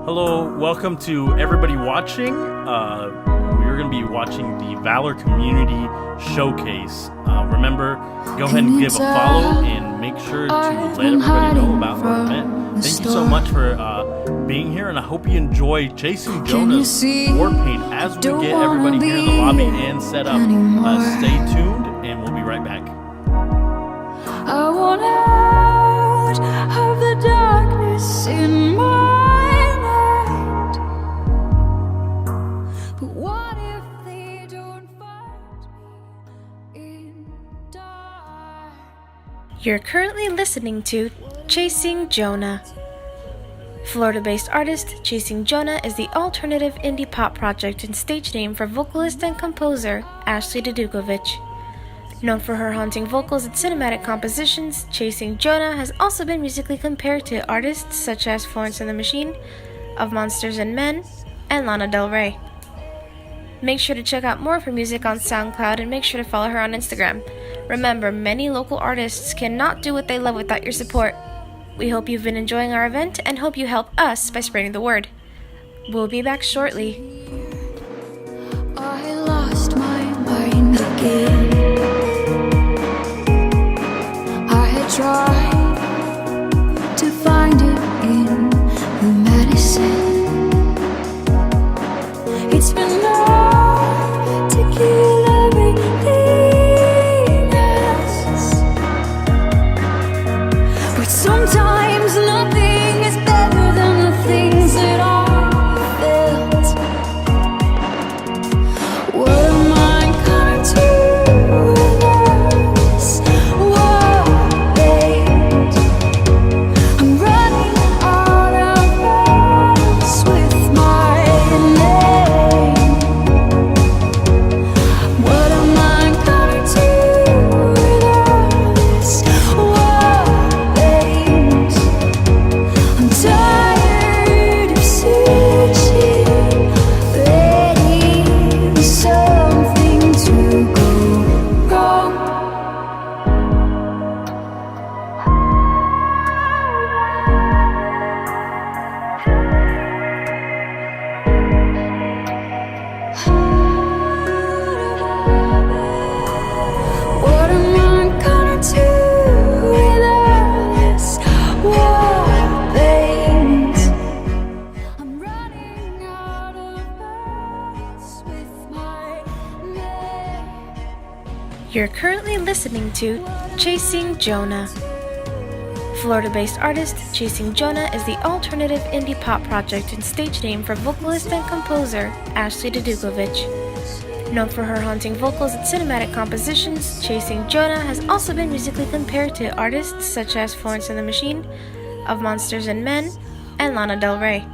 Hello, welcome to everybody watching. We're going to be watching the Valor Community Showcase. Remember, go ahead and give a follow and make sure to let everybody know about our event. Thank you so much for being here, and I hope you enjoy Chasing Jonah's war paint as we get everybody here in the lobby and set up. Stay tuned, and we'll be right back. I want out of the darkness in my night. But what if they don't find me in dark? You're currently listening to Chasing Jonah. Florida-based artist Chasing Jonah is the alternative indie pop project and stage name for vocalist and composer Ashley Dedukovich. Known for her haunting vocals and cinematic compositions, Chasing Jonah has also been musically compared to artists such as Florence and the Machine, Of Monsters and Men, and Lana Del Rey. Make sure to check out more of her music on SoundCloud and make sure to follow her on Instagram. Remember, many local artists cannot do what they love without your support. We hope you've been enjoying our event and hope you help us by spreading the word. We'll be back shortly. I lost my mind again. I had tried to find it in the medicine. It's been known to kill everything else, but sometimes nothing is better than the things that I felt. What am I gonna do with this war paint? I'm running out of words with my name. What am I gonna do with this war paint? I'm tired of searching, ready for something to go wrong. What am I gonna do with all this war paint? I'm running out of words with my name. You're currently listening to Chasing Jonah. Florida-based artist Chasing Jonah is the alternative indie pop project and stage name for vocalist and composer Ashley Dedukovich. Known for her haunting vocals and cinematic compositions, Chasing Jonah has also been musically compared to artists such as Florence and the Machine, Of Monsters and Men, and Lana Del Rey.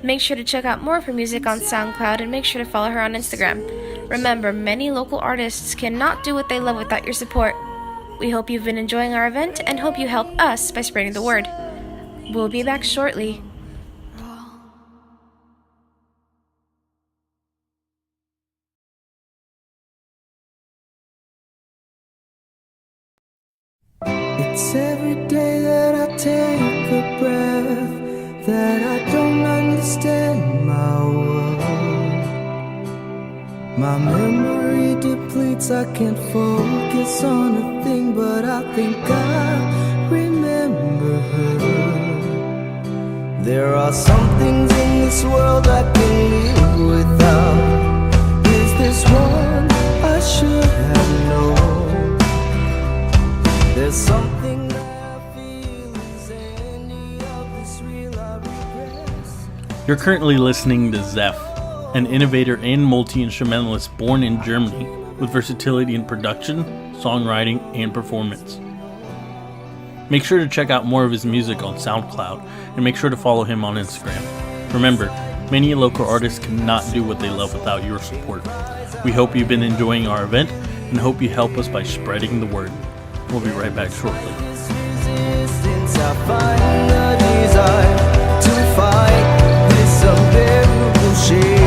Make sure to check out more of her music on SoundCloud and make sure to follow her on Instagram. Remember, many local artists cannot do what they love without your support. We hope you've been enjoying our event and hope you help us by spreading the word. We'll be back shortly. It's every day that I take a breath, that I don't understand my world. My memory depletes, I can't focus on a thing, but I think I remember her. There are some things in this world I can live without. Is this one I should have known? There's something that I feel, is any of this real? I regret. You're currently listening to Zeph, an innovator and multi-instrumentalist born in Germany with versatility in production, songwriting, and performance. Make sure to check out more of his music on SoundCloud and make sure to follow him on Instagram. Remember, many local artists cannot do what they love without your support. We hope you've been enjoying our event and hope you help us by spreading the word. We'll be right back shortly. Resistance, I find the desire to fight this unbearable shame.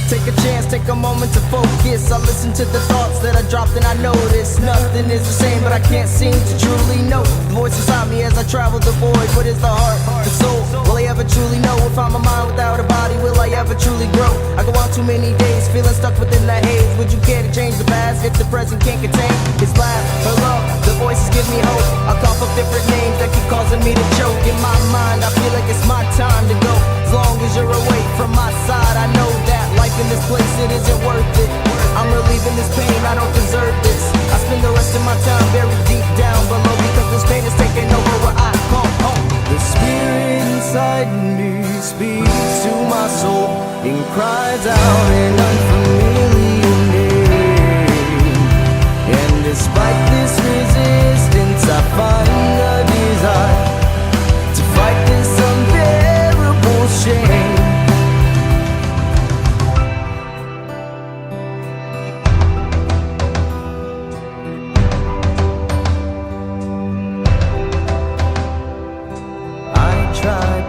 Take a chance take a moment to focus. I listen to the thoughts that I dropped and I notice nothing is the same, but I can't seem to truly know the voice inside me as I travel the void. What is the heart, the soul? Will I ever truly know? If I'm a mind without a body, will I ever truly grow? I go on too many days feeling stuck within that haze. Would you care to change the past if the present can't contain his laugh, her love? The voices give me hope. I cough up different names that keep causing me to choke. In my mind, I feel like it's my time to go. As long as you're away from my side, I know that life in this place, it isn't worth it. I'm relieving this pain, I don't deserve this. I spend the rest of my time buried deep down below, because this pain is taking over what I call home. The spirit inside me speaks to my soul and cries out an unfamiliar name. And despite this resistance, I find the desire to fight this unbearable shame.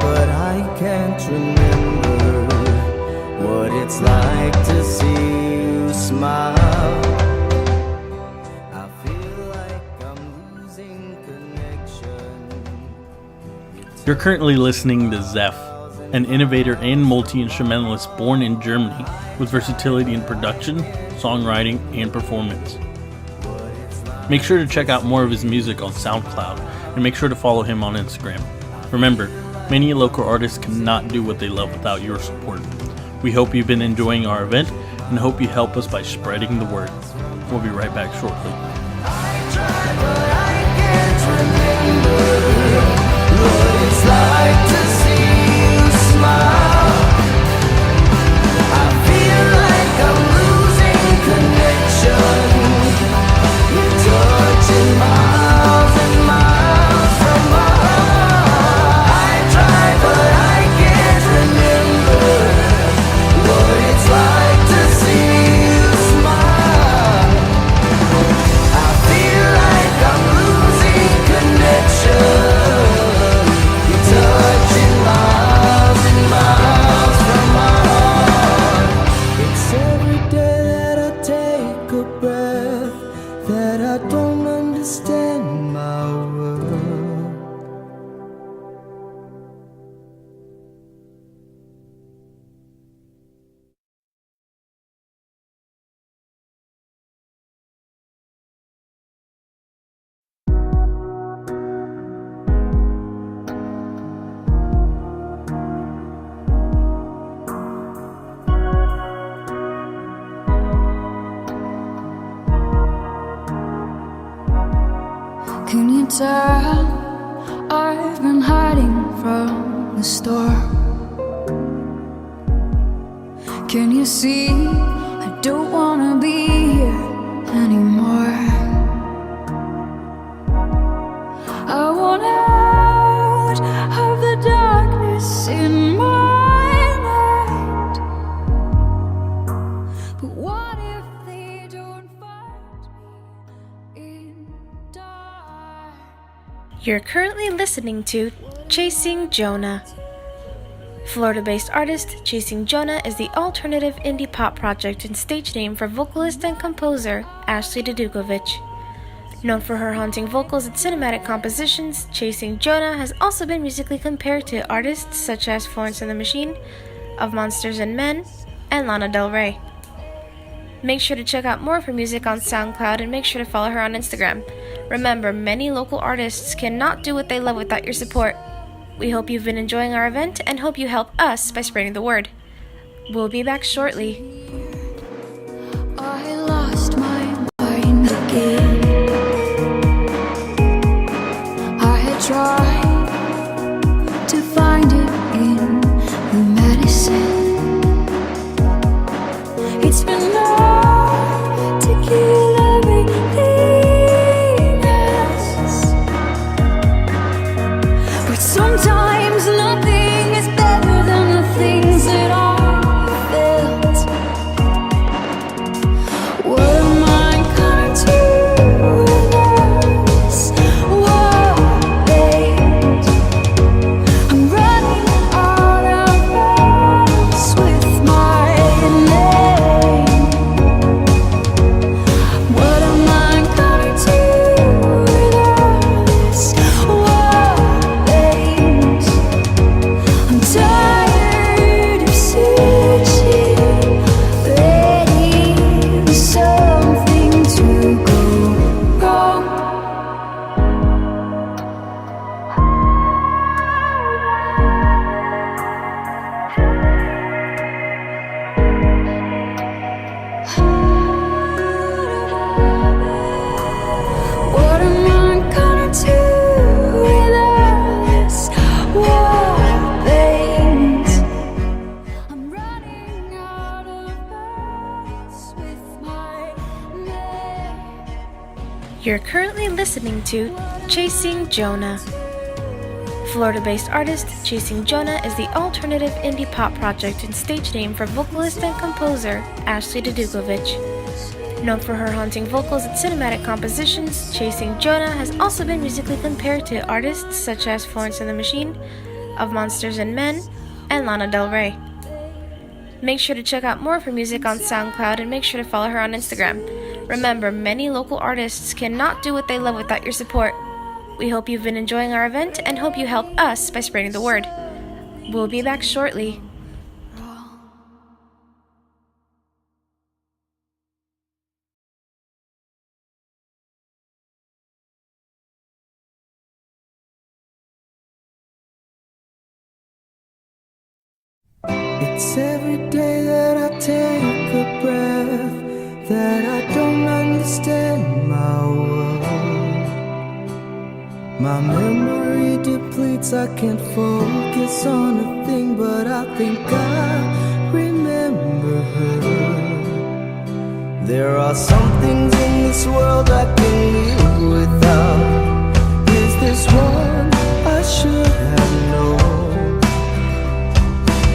But I can't remember what it's like to see you smile. I feel like I'm losing connection. You're currently listening to Zeph, an innovator and multi-instrumentalist born in Germany with versatility in production, songwriting, and performance. Make sure to check out more of his music on SoundCloud and make sure to follow him on Instagram. Remember, many local artists cannot do what they love without your support. We hope you've been enjoying our event and hope you help us by spreading the word. We'll be right back shortly. I try, but I can't remember what it's like to see you smile. I feel like I'm losing connection. You're touching miles and miles from my heart. I try, but I can't remember what it's like to see you smile. I feel like I'm losing connection. You're touching miles and miles from my heart. It's every day that I take a breath that I don't understand my world. Can you tell I've been hiding from the storm? Can you see I don't wanna be here anymore? I want out of the darkness in my mind. But what if they don't find me in dark? You're currently listening to Chasing Jonah. Florida-based artist Chasing Jonah is the alternative indie pop project and stage name for vocalist and composer Ashley Dedukovich. Known for her haunting vocals and cinematic compositions, Chasing Jonah has also been musically compared to artists such as Florence and the Machine, Of Monsters and Men, and Lana Del Rey. Make sure to check out more of her music on SoundCloud and make sure to follow her on Instagram. Remember, many local artists cannot do what they love without your support. We hope you've been enjoying our event and hope you help us by spreading the word. We'll be back shortly. I lost my mind again. I had tried to find it in the medicine. It's been known to kill everything else. But sometimes nothing is better than the things that I felt. You're currently listening to Chasing Jonah. Florida-based artist Chasing Jonah is the alternative indie pop project and stage name for vocalist and composer Ashley Dedukovich. Known for her haunting vocals and cinematic compositions, Chasing Jonah has also been musically compared to artists such as Florence and the Machine, Of Monsters and Men, and Lana Del Rey. Make sure to check out more of her music on SoundCloud and make sure to follow her on Instagram. Remember, many local artists cannot do what they love without your support. We hope you've been enjoying our event and hope you help us by spreading the word. We'll be back shortly. It's every day that I take a breath, that I don't understand my world. My memory depletes, I can't focus on a thing, but I think I remember her. There are some things in this world I can live without. Is this one I should have known?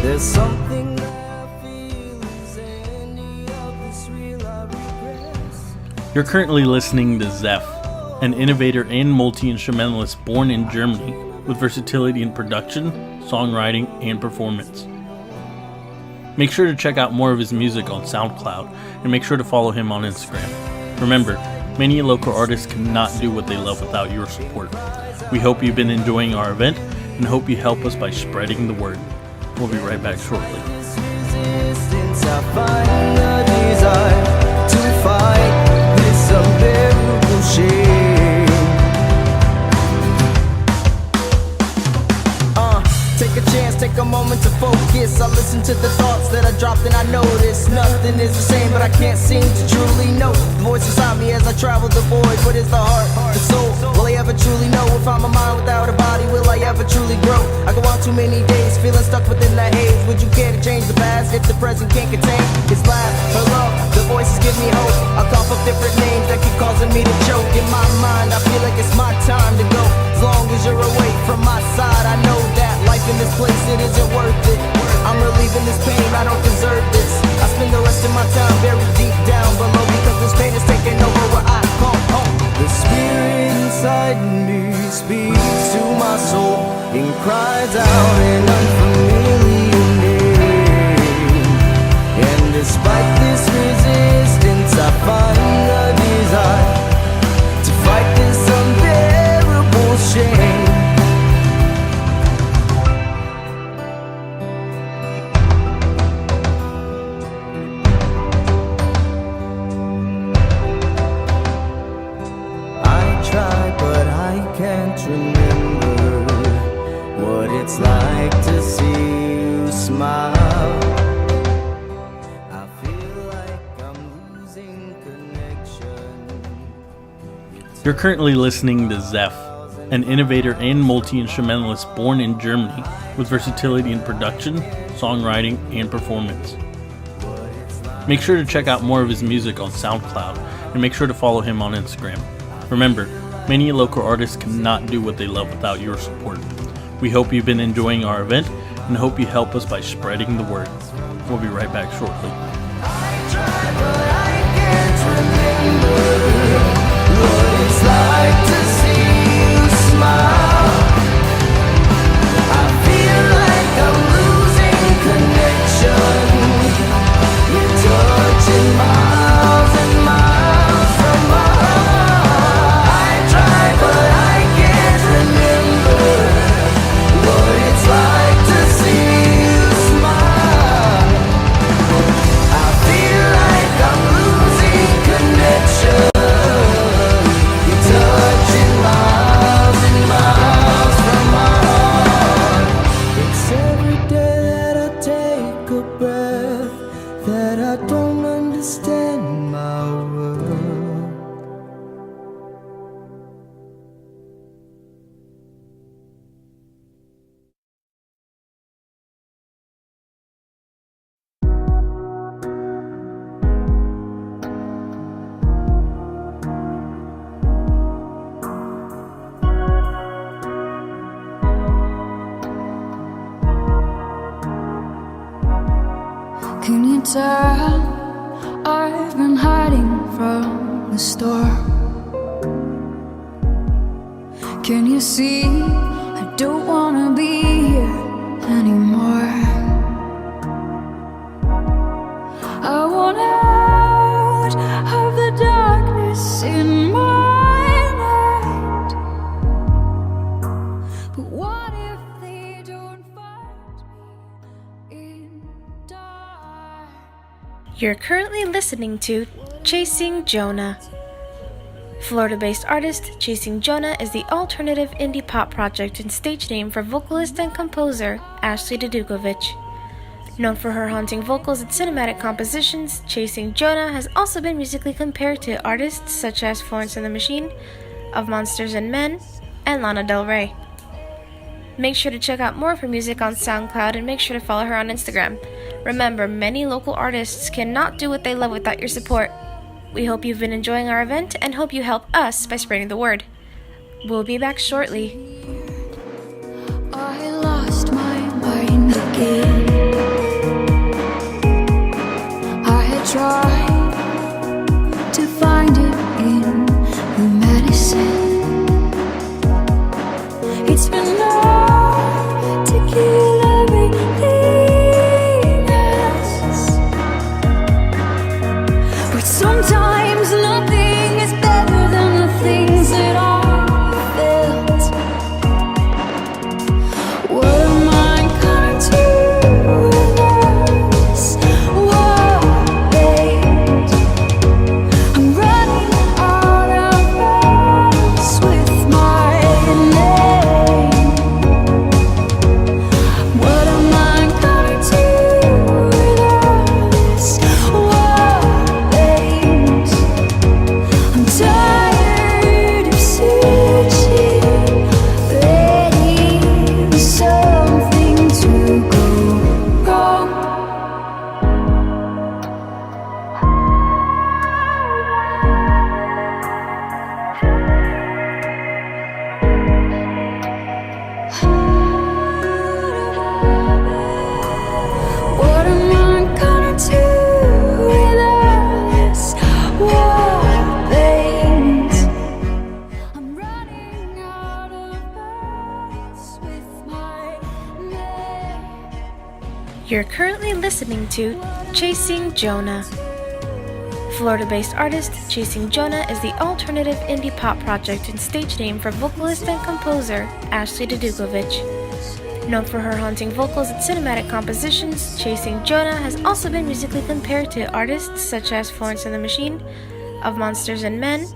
There's something that I feel, is any of this real? I regress. You're currently listening to Zeph, an innovator and multi-instrumentalist born in Germany with versatility in production, songwriting, and performance. Make sure to check out more of his music on SoundCloud and make sure to follow him on Instagram. Remember, many local artists cannot do what they love without your support. We hope you've been enjoying our event and hope you help us by spreading the word. We'll be right back shortly. This resistance, I find the desire to fight this unbearable shame. Take a chance, take a moment to focus. I listen to the thoughts that I dropped and I notice nothing is the same, but I can't seem to truly know the voice inside me as I travel the void. What is the heart, the soul? Will I ever truly know? If I'm a mind without a body, will I ever truly grow? I go on too many days, feeling stuck within the haze. Would you care to change the past if the present can't contain his laugh, her love? The voices give me hope. I cough up different names that keep causing me to choke. In my mind, I feel like it's my time to go. As long as you're away from my side, I know that life in this place, it isn't worth it. I'm relieving this pain, I don't deserve this. I spend the rest of my time buried deep down below, because this pain is taking over what I call home. The spirit inside me speaks to my soul and cries out an unfamiliar name. And despite this resistance, I find the desire to fight this unbearable shame. Can't remember what it's like to see you smile. I feel like I'm losing connection. You're currently listening to Zeph, an innovator and multi-instrumentalist born in Germany with versatility in production, songwriting, and performance. Make sure to check out more of his music on SoundCloud and make sure to follow him on Instagram. Remember, many local artists cannot do what they love without your support. We hope you've been enjoying our event and hope you help us by spreading the word. We'll be right back shortly. I try, but I can't remember what it's like to see you smile. I feel like I'm losing connection. You're touching miles and miles from my heart. I try, but I can't remember what it's like to see you smile. you tell I've been hiding from the storm? Can you see I don't wanna be here anymore? I want out of the darkness in my night. But what if they don't find me in dark? You're currently listening to Chasing Jonah. Florida-based artist Chasing Jonah is the alternative indie pop project and stage name for vocalist and composer Ashley Dedukovich. Known for her haunting vocals and cinematic compositions, Chasing Jonah has also been musically compared to artists such as Florence and the Machine, Of Monsters and Men, and Lana Del Rey. Make sure to check out more of her music on SoundCloud and make sure to follow her on Instagram. Remember, many local artists cannot do what they love without your support. We hope you've been enjoying our event and hope you help us by spreading the word. We'll be back shortly. I lost my mind again. I had tried to find it in the medicine. It's been known to kill everything else. But sometimes nothing is better than the things that I felt. What am I gonna do with this world? I'm running out of words with my name. What am I gonna do with this world? I'm tired of searching, ready for something to go wrong. What am I gonna do with this world? I'm running out of words with my name. You're currently listening to Chasing Jonah. Florida-based artist Chasing Jonah is the alternative indie pop project and stage name for vocalist and composer Ashley Dedukovich. Known for her haunting vocals and cinematic compositions, Chasing Jonah has also been musically compared to artists such as Florence and the Machine, Of Monsters and Men,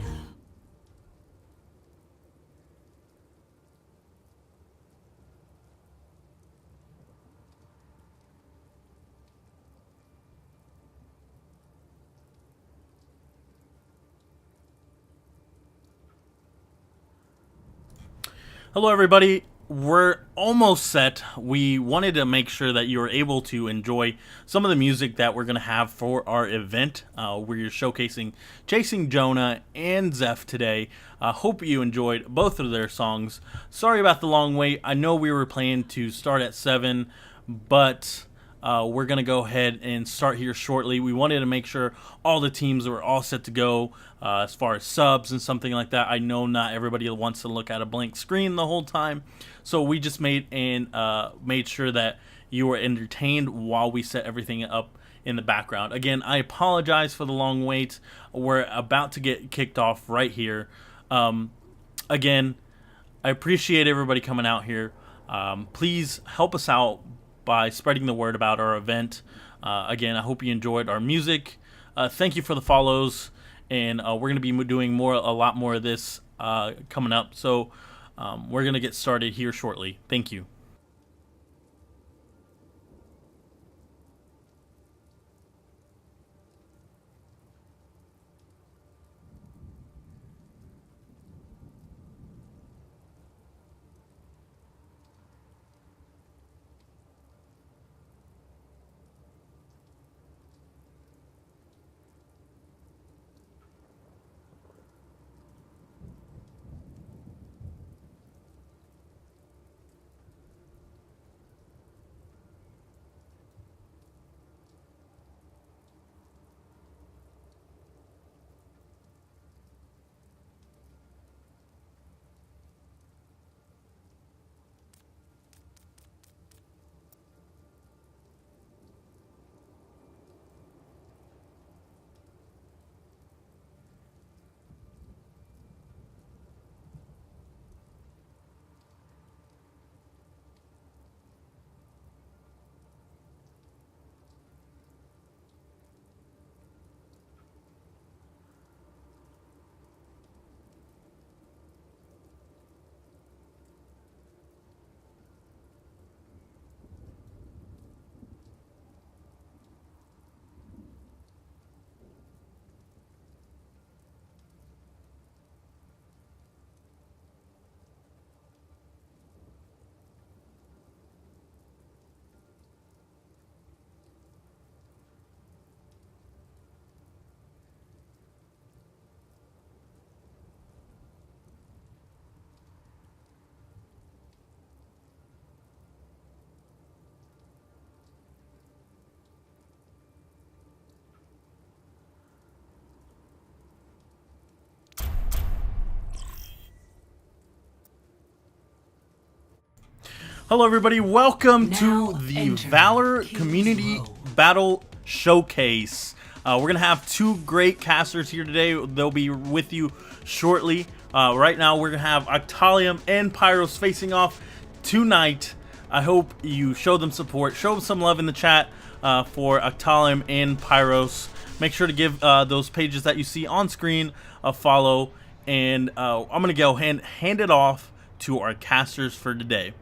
Hello, everybody. We're almost set. We wanted to make sure that you were able to enjoy some of the music that we're going to have for our event. We're showcasing Chasing Jonah and Zeph today. Hope you enjoyed both of their songs. Sorry about the long wait. I know we were planning to start at 7, but we're going to go ahead and start here shortly. We wanted to make sure all the teams were all set to go as far as subs and something like that. I know not everybody wants to look at a blank screen the whole time. So we just made sure that you were entertained while we set everything up in the background. Again, I apologize for the long wait. We're about to get kicked off right here. Again, I appreciate everybody coming out here. Please help us out by spreading the word about our event. Again, I hope you enjoyed our music. Thank you for the follows, and we're going to be doing a lot more of this coming up. So we're going to get started here shortly. Thank you. Hello, everybody. Welcome to the Valor Community Battle Showcase. We're going to have two great casters here today. They'll be with you shortly. Right now, we're going to have Octalium and Pyros facing off tonight. I hope you show them support. Show them some love in the chat for Octalium and Pyros. Make sure to give those pages that you see on screen a follow. And I'm going to go hand it off to our casters for today.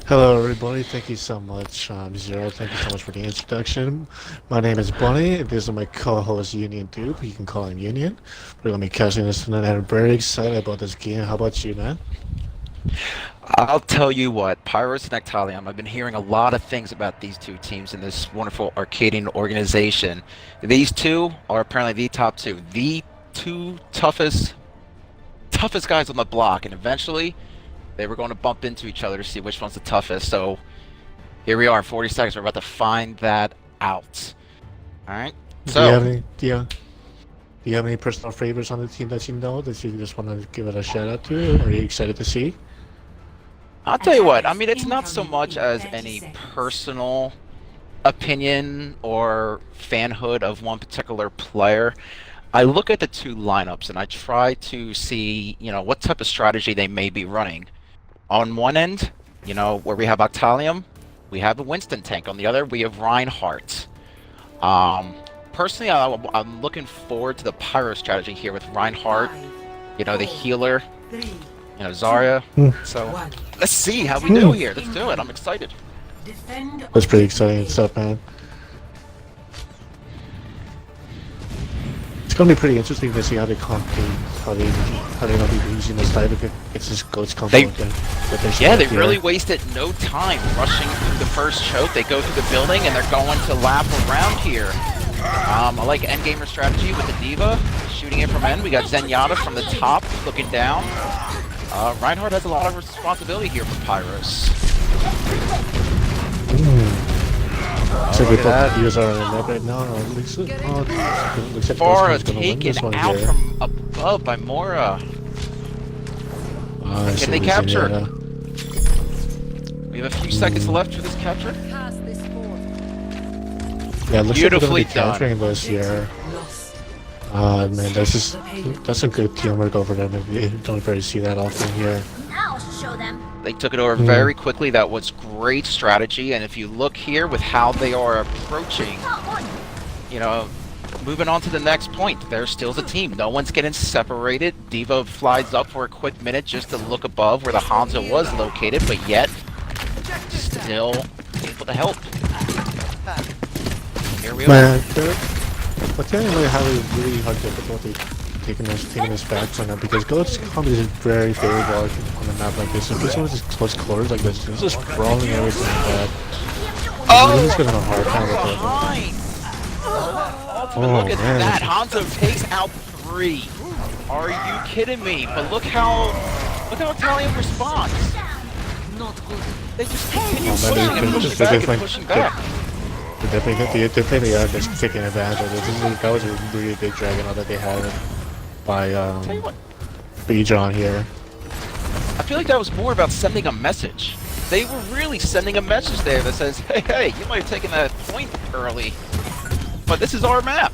Hello everybody, thank you so much, Zero, thank you so much for the introduction. My name is Bunny, and this is my co-host Union Dupe, you can call him Union. We're going to be casting this tonight, and I'm very excited about this game. How about you, man? I'll tell you what, Pyros and Octalium, I've been hearing a lot of things about these two teams in this wonderful Arcadian organization. These two are apparently the top two. The two toughest guys on the block, and eventually they were going to bump into each other to see which one's the toughest. So here we are in 40 seconds. We're about to find that out. All right. So Do you have any personal favorites on the team that you know that you just want to give it a shout out to? Or are you excited to see? I'll tell you what. I mean, it's not so much as any personal opinion or fanhood of one particular player. I look at the two lineups and I try to see, what type of strategy they may be running. On one end, where we have Octalium, we have a Winston tank. On the other, we have Reinhardt. Personally, I'm looking forward to the Pyro strategy here with Reinhardt, the healer, Zarya. So let's see how we do here. Let's do it. I'm excited. That's pretty exciting stuff, man. It's gonna be pretty interesting to see how they compete, how they're gonna be using this type of it's this ghost combo again. They really wasted no time rushing through the first choke. They go through the building and they're going to lap around here. I like endgamer strategy with the D.Va shooting in from end. We got Zenyatta from the top looking down. Reinhardt has a lot of responsibility here for Pyros. So we thought the are in the map right now. Looks like Fara taken out here from above by Mora. Can they capture? We have a few seconds left for this capture. Yeah, it looks beautifully like we're gonna be capturing this here. Man, that's a good teamwork over there. You don't very see that often here. They took it over very quickly. That was great strategy. And if you look here with how they are approaching, moving on to the next point, they're still the team. No one's getting separated. D.Va flies up for a quick minute just to look above where the Hanzo was located, but yet still able to help. Here we are. But then I have a really hard difficulty taking this back from them because Ghost combat is very favorable on a map like this. If this one is close quarters like this, it's just sprawling everything like that. He's gonna have a hard time with it. Look at that! Hanzo takes out 3. Are you kidding me? But look how Octalium responds. They just continue pushing and pushing back and pushing back. They definitely are just taking advantage of this. That was a really big dragon that they had by Bejon here. I feel like that was more about sending a message. They were really sending a message there that says, hey, you might have taken that point early, but this is our map.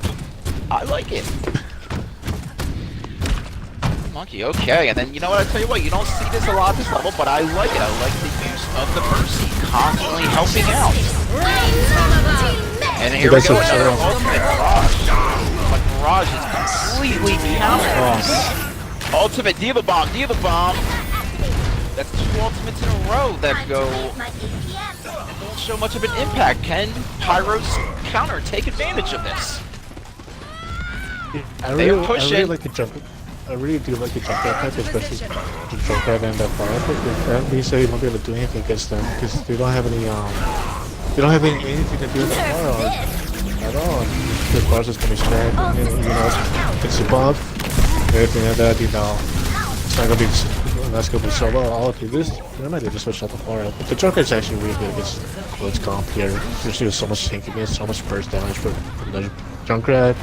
I like it. Monkey, okay, and then I tell you what, you don't see this a lot at this level, but I like it. I like the use of the Mercy, constantly helping out. And here we go, another ultimate Mirage. But Mirage is completely countered. Ultimate D.Va Bomb. That's 2 ultimates in a row that go and don't show much of an impact. Can Pyro's counter take advantage of this? They're pushing. I really do like the jump that type, especially the jump that and that fire. But at least they won't be able to do anything against them because they don't have any anything to do with the fire at all. The bars is gonna be spared, it's a buff, everything like that. It's not gonna be. That's gonna be so well. I'll do this. I might just switch out the fire. But the Joker is actually really good against close comp here. There's so much tankiness, so much burst damage for the Junkrat.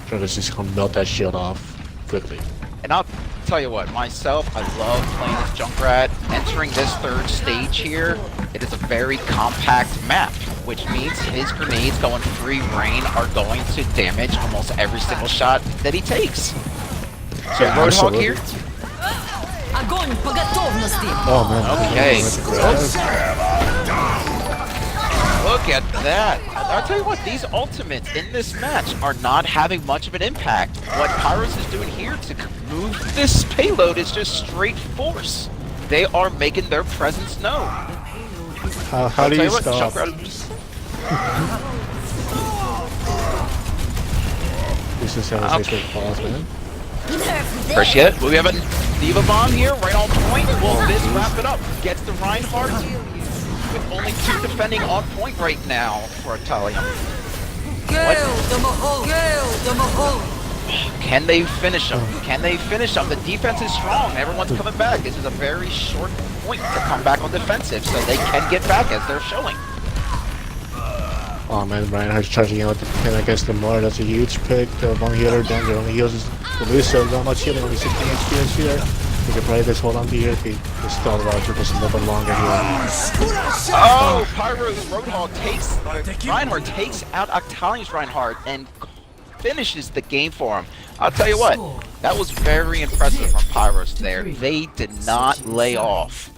Junker's just gonna melt that shield off quickly. And I'll tell you what, myself, I love playing this Junkrat. Entering this third stage here, it is a very compact map, which means his grenades going free reign are going to damage almost every single shot that he takes. So Yeah, Roadhog absolutely. here. Огонь по готовности! Oh man. Okay. That's Look at that. I'll tell you what, these ultimates in this match are not having much of an impact. What Pyros is doing here to move this payload is just straight force. They are making their presence known. How do Tell you what, stop? Junkrat- This is how it's like balls, man. Fresh yet? We have a Diva Bomb here, right on point. Will this wrap it up? Gets the Reinhardt with only 2 defending on point right now for Italian. Can they finish them? Can they finish them? The defense is strong. Everyone's coming back. This is a very short point to come back on defensive, so they can get back as they're showing. Oh man, Reinhardt's charging out the pin against the Moore. That's a huge pick. The one healer down there only heals the Lucio. Not much healing, only 16 experience here. We could probably just hold on to here if he just stall it out for just a little bit longer here. Oh, Pyro's Roadhog takes, Reinhardt takes out Octalian's Reinhardt and finishes the game for him. I'll tell you what, that was very impressive from Pyros there. They did not lay off.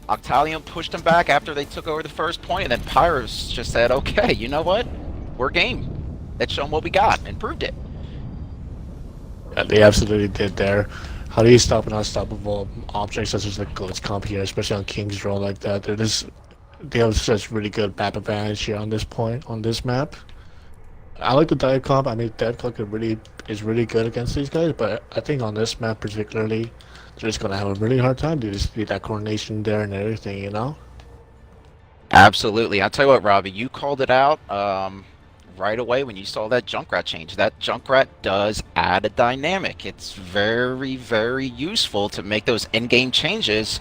Octalian pushed them back after they took over the first point, and then Pyros just said, okay, you know what? We're game. Let's show them what we got, and proved it. Yeah, they absolutely did there. How do you stop an unstoppable object such as the Glitch Comp here, especially on King's Row like that? They have such really good map advantage here on this point, on this map. I like the dive comp. I mean, dive comp is really good against these guys, but I think on this map particularly, they're just gonna have a really hard time to just do that coordination there and everything, you know? Absolutely. I'll tell you what, Robbie, you called it out right away when you saw that Junkrat change. That Junkrat does add a dynamic. It's very, very useful to make those in-game changes.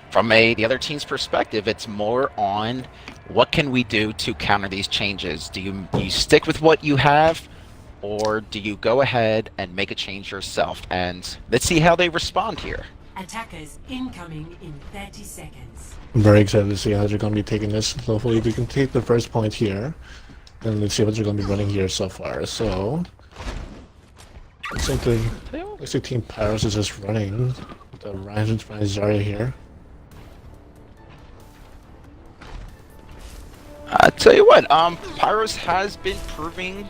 From the other team's perspective, it's more on what can we do to counter these changes. Do you stick with what you have, or do you go ahead and make a change yourself? And let's see how they respond here. Attackers incoming in 30 seconds. I'm very excited to see how they're gonna be taking this. Hopefully, we can take the first point here, and let's see what they're gonna be running here so far. So, looks like Team Pyros is just running the Ryan Zarya here. I tell you what, Pyros has been proving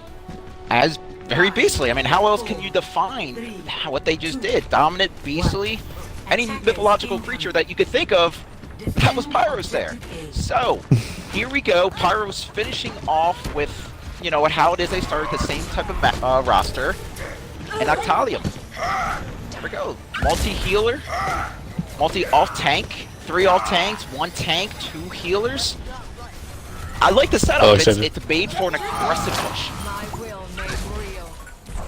as very beastly. I mean, how else can you define what they just did? Dominant, beastly, any mythological creature that you could think of, that was Pyros there. So, here we go, Pyros finishing off with, you know, how it is they started the same type of roster, and Octalium. There we go, multi-healer, multi-off-tank, 3 off-tanks, 1 tank, 2 healers. I like the setup. It's made for an aggressive push.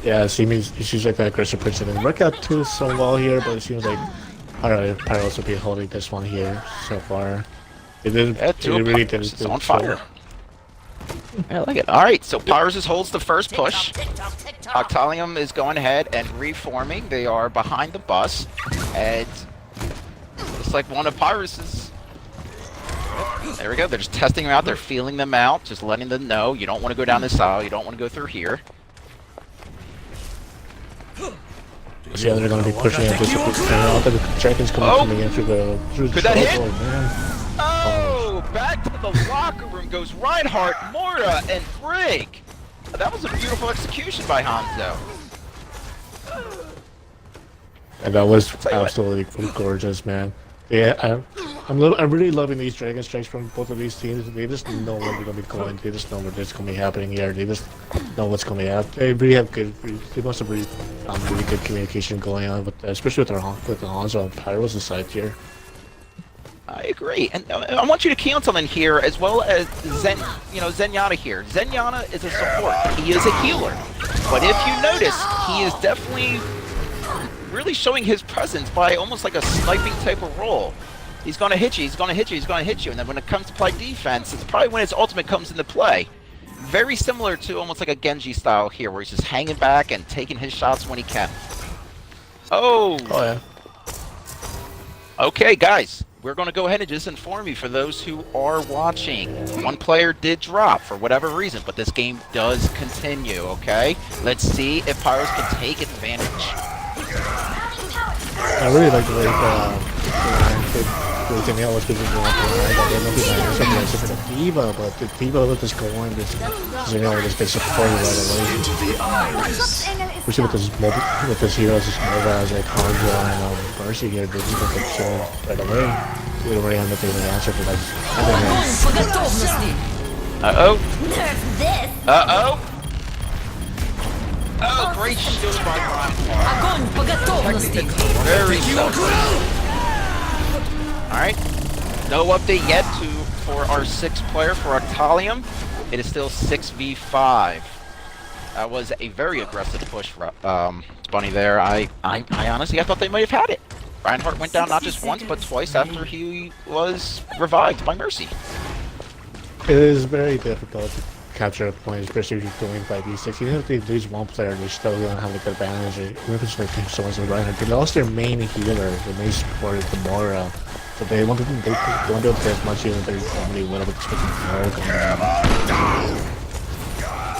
Yeah, it seems like that aggressive push didn't work out too so well here, but it seems like Pyros will be holding this one here so far. It didn't. Yeah, It really didn't. It's on fire. I like it. All right, so Pyros just holds the first push. Octalium is going ahead and reforming. They are behind the bus, and it's like one of Pyros's. There we go. They're just testing them out. They're feeling them out, just letting them know you don't want to go down this aisle. You don't want to go through here. Yeah, they're going to be pushing it. All the dragons coming in through the. Could that hit? Oh, man. Oh, back to the locker room goes Reinhardt, Morta, and Brig. That was a beautiful execution by Hanzo. And that was absolutely gorgeous, man. Yeah, I'm really loving these Dragon Strikes from both of these teams. They just know where they're gonna be going. They just know what's gonna be happening here. They just know what's gonna happen. They really have good. They must have really good communication going on with, especially with the Hanzo and Pyros side here. I agree, and I want you to key on something here, as well as Zenyatta here. Zenyatta is a support. He is a healer, but if you notice, he is definitely really showing his presence by almost like a sniping type of role. He's going to hit you, he's going to hit you, he's going to hit you, and then when it comes to play defense, it's probably when his ultimate comes into play. Very similar to almost like a Genji style here, where he's just hanging back and taking his shots when he can. Oh, Oh yeah. okay, guys. We're going to go ahead and just inform you for those who are watching. One player did drop for whatever reason, but this game does continue, okay? Let's see if Pyros can take advantage. I really like the way the male was positioned on the line. I don't know if he's something like for the Diva, but the Diva with this going, this Zeno just gets supported right away. We see with this heroes, this Nova as like Hydra and Mercy here, they just get killed right away. We don't really end up getting an answer for that. Uh-oh. Uh-oh. Oh, great shield by Brian. Very selfless. Alright. No update yet for our 6th player for Octalium. It is still 6v5. That was a very aggressive push, Bunny there. I honestly, I thought they might have had it. Reinhardt went down not just once, but twice after he was revived by Mercy. It is very difficult to capture a point, especially if you're doing 5v6. Even if they lose one player, they're still going to have a good advantage. Even if it's like someone's like Reinhardt, they lost their main healer, their main support is Gamora. So they want to be able to play as much even if they're normally win with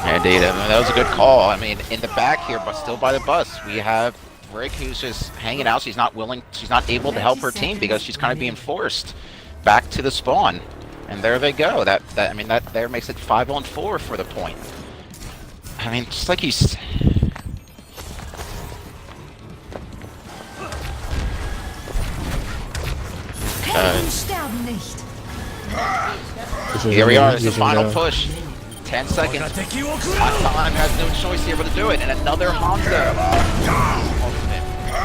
Indeed, I mean, that was a good call. I mean, in the back here, but still by the bus, we have Rick who's just hanging out. She's not able to help her team because she's kind of being forced back to the spawn. And there they go. That there makes it 5-on-4 for the point. I mean, just like he's. Here we are. It's the final push. 10 seconds. Time has no choice here but to do it. And another Hanzo.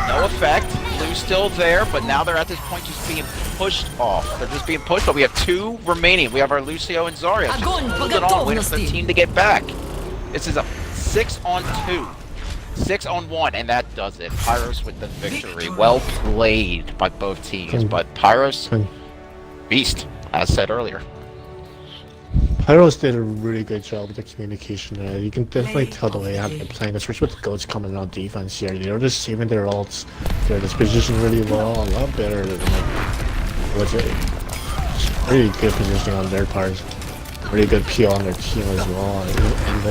No effect. Blue's still there, but now they're at this point just being pushed off. They're just being pushed, but we have 2 remaining. We have our Lucio and Zarya just holding on, waiting for the team to get back. This is a 6-on-2. 6-on-1, and that does it. Pyros with the victory. Well played by both teams, but Pyros, beast, as said earlier. Pyros did a really good job with the communication there. You can definitely tell the way how they're playing, especially with the goats coming on defense here. They're just saving their ults. They're just positioned really well, a lot better than what's it? Really good positioning on their part. Really good PO on their team as well. And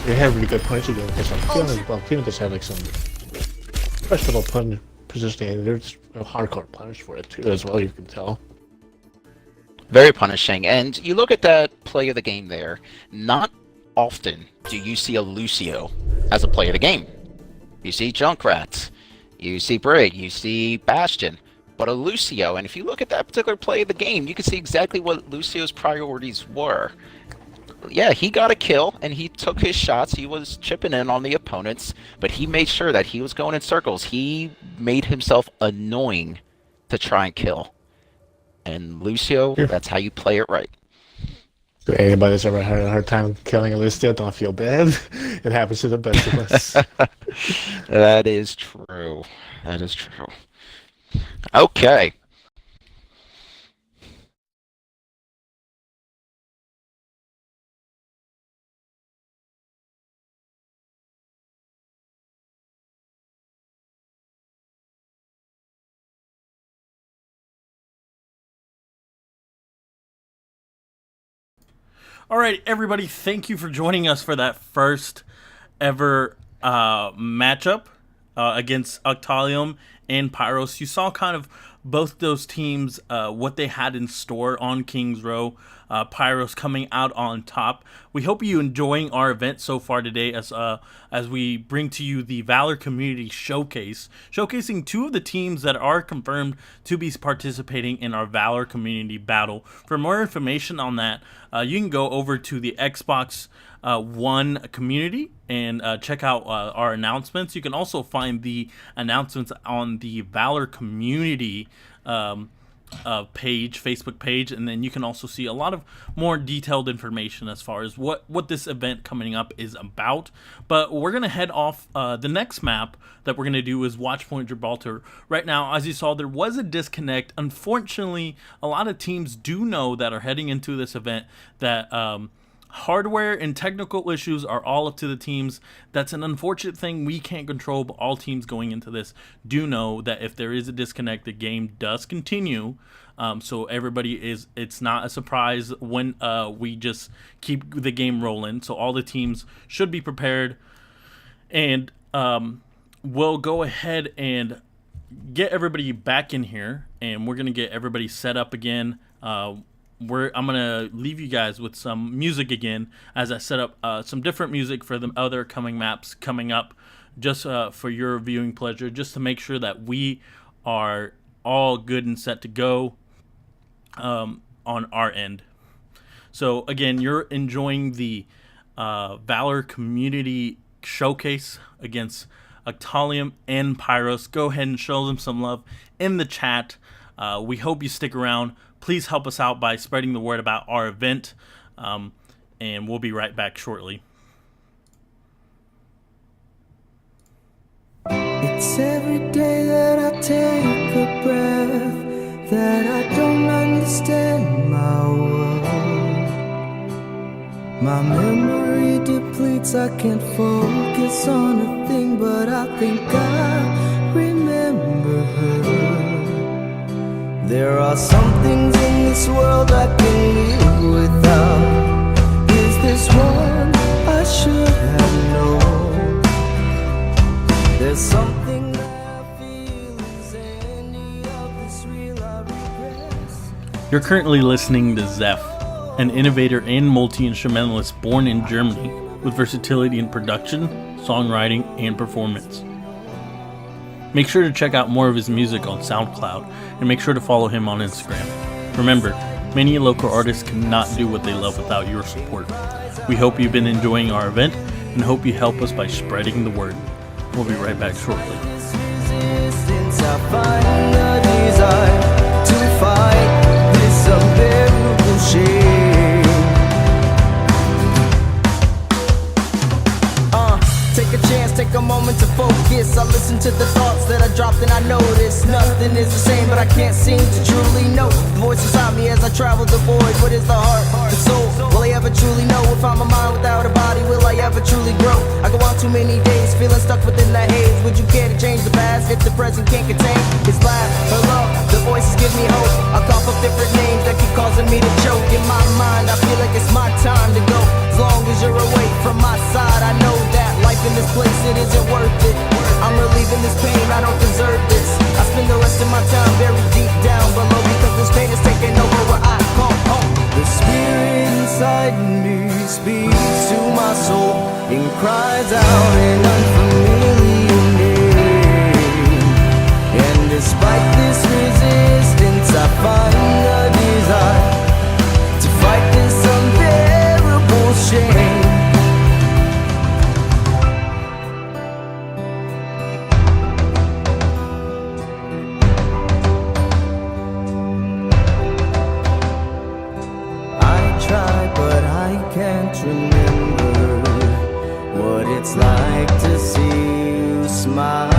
they have really good punching game because I'm feeling well. Cleveland just have like some questionable positioning. They're just hardcore punish for it too as well. You can tell. Very punishing. And you look at that play of the game there, not often do you see a Lucio as a play of the game. You see Junkrat, you see Brig, you see Bastion, but a Lucio, and if you look at that particular play of the game, you can see exactly what Lucio's priorities were. Yeah, he got a kill, and he took his shots, he was chipping in on the opponents, but he made sure that he was going in circles. He made himself annoying to try and kill. And Lucio, that's how you play it right. So anybody that's ever had a hard time killing a Lucio, don't feel bad. It happens to the best of us. That is true. That is true. Okay. All right, everybody, thank you for joining us for that first ever matchup against Octalium and Pyros. You saw kind of both those teams, what they had in store on King's Row. Pyros coming out on top. We hope you enjoying our event so far today as we bring to you the Valor Community Showcase, showcasing 2 of the teams that are confirmed to be participating in our Valor Community Battle. For more information on that, you can go over to the Xbox One community and check out our announcements. You can also find the announcements on the Valor Community page, Facebook page, and then you can also see a lot of more detailed information as far as what this event coming up is about. But we're gonna head off. The next map that we're gonna do is Watchpoint Gibraltar. Right now, as you saw, there was a disconnect. Unfortunately, a lot of teams do know that are heading into this event that Hardware and technical issues are all up to the teams. That's an unfortunate thing we can't control, but all teams going into this do know that if there is a disconnect, the game does continue. So it's not a surprise when we just keep the game rolling. So all the teams should be prepared. And we'll go ahead and get everybody back in here, and we're going to get everybody set up again. I'm going to leave you guys with some music again as I set up some different music for the other coming maps coming up, just for your viewing pleasure, just to make sure that we are all good and set to go on our end. So again, you're enjoying the Valor Community Showcase against Octalium and Pyros. Go ahead and show them some love in the chat. We hope you stick around. Please help us out by spreading the word about our event, and we'll be right back shortly. It's every day that I take a breath, that I don't understand my world. My memory depletes, I can't focus on a thing, but I think I remember her. There are some things in this world I can live without. Is this one I should have known? There's something that I feel, is any of this real? I regret. You're currently listening to Zeph, an innovator and multi-instrumentalist born in Germany with versatility in production, songwriting, and performance. Make sure to check out more of his music on SoundCloud, and make sure to follow him on Instagram. Remember, many local artists cannot do what they love without your support. We hope you've been enjoying our event, and hope you help us by spreading the word. We'll be right back shortly. Resistance, I find the desire to fight this unbearable shame. Take a chance, take a moment to focus. I listen to the thoughts that I dropped and I notice nothing is the same, but I can't seem to truly know the voice inside me as I travel the void. What is the heart, the soul? Will I ever truly know? If I'm a mind without a body, will I ever truly grow? I go on too many days, feeling stuck within the haze. Would you care to change the past if the present can't contain his laugh, her love? The voices give me hope. I cough up different names that keep causing me to choke. In my mind, I feel like it's my time to go. As long as you're away from my side, I know that life in this place, it isn't worth it. I'm relieving this pain, I don't deserve this. I spend the rest of my time buried deep down below, because this pain is taking over where I call home. The spirit inside me speaks to my soul and cries out an unfamiliar name. And despite this resistance, I find the desire to fight this unbearable shame. Remember what it's like to see you smile.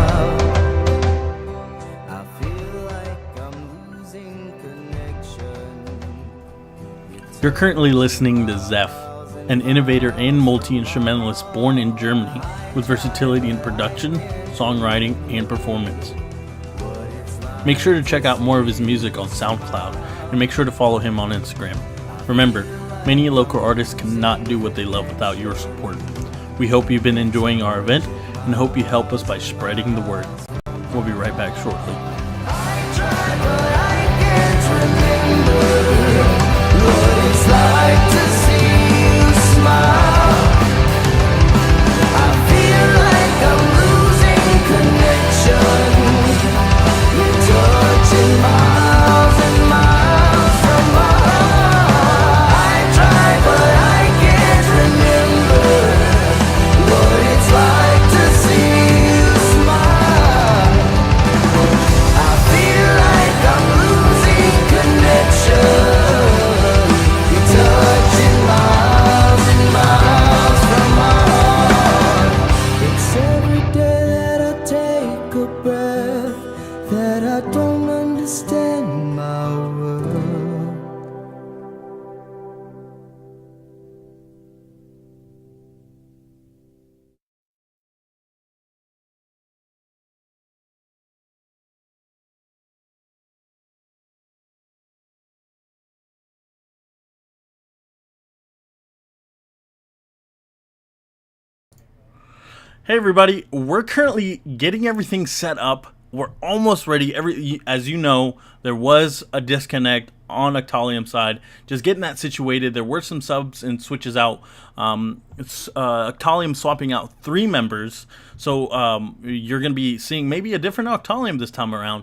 I feel like I'm losing connection. You're currently listening to Zeph, an innovator and multi-instrumentalist born in Germany with versatility in production, songwriting, and performance. Make sure to check out more of his music on SoundCloud, and make sure to follow him on Instagram. Remember, many local artists cannot do what they love without your support. We hope you've been enjoying our event, and hope you help us by spreading the word. We'll be right back shortly. I try, but I can't remember what it's like to see you smile. I feel like I'm losing connection. You're touching miles and miles from my heart. I try, but I can't remember what it's like to see you smile. I feel like I'm losing connection. You're touching miles and miles. Hey everybody, we're currently getting everything set up. We're almost ready. As you know, there was a disconnect on Octalium's side. Just getting that situated. There were some subs and switches out. Octalium swapping out 3 members, so you're going to be seeing maybe a different Octalium this time around.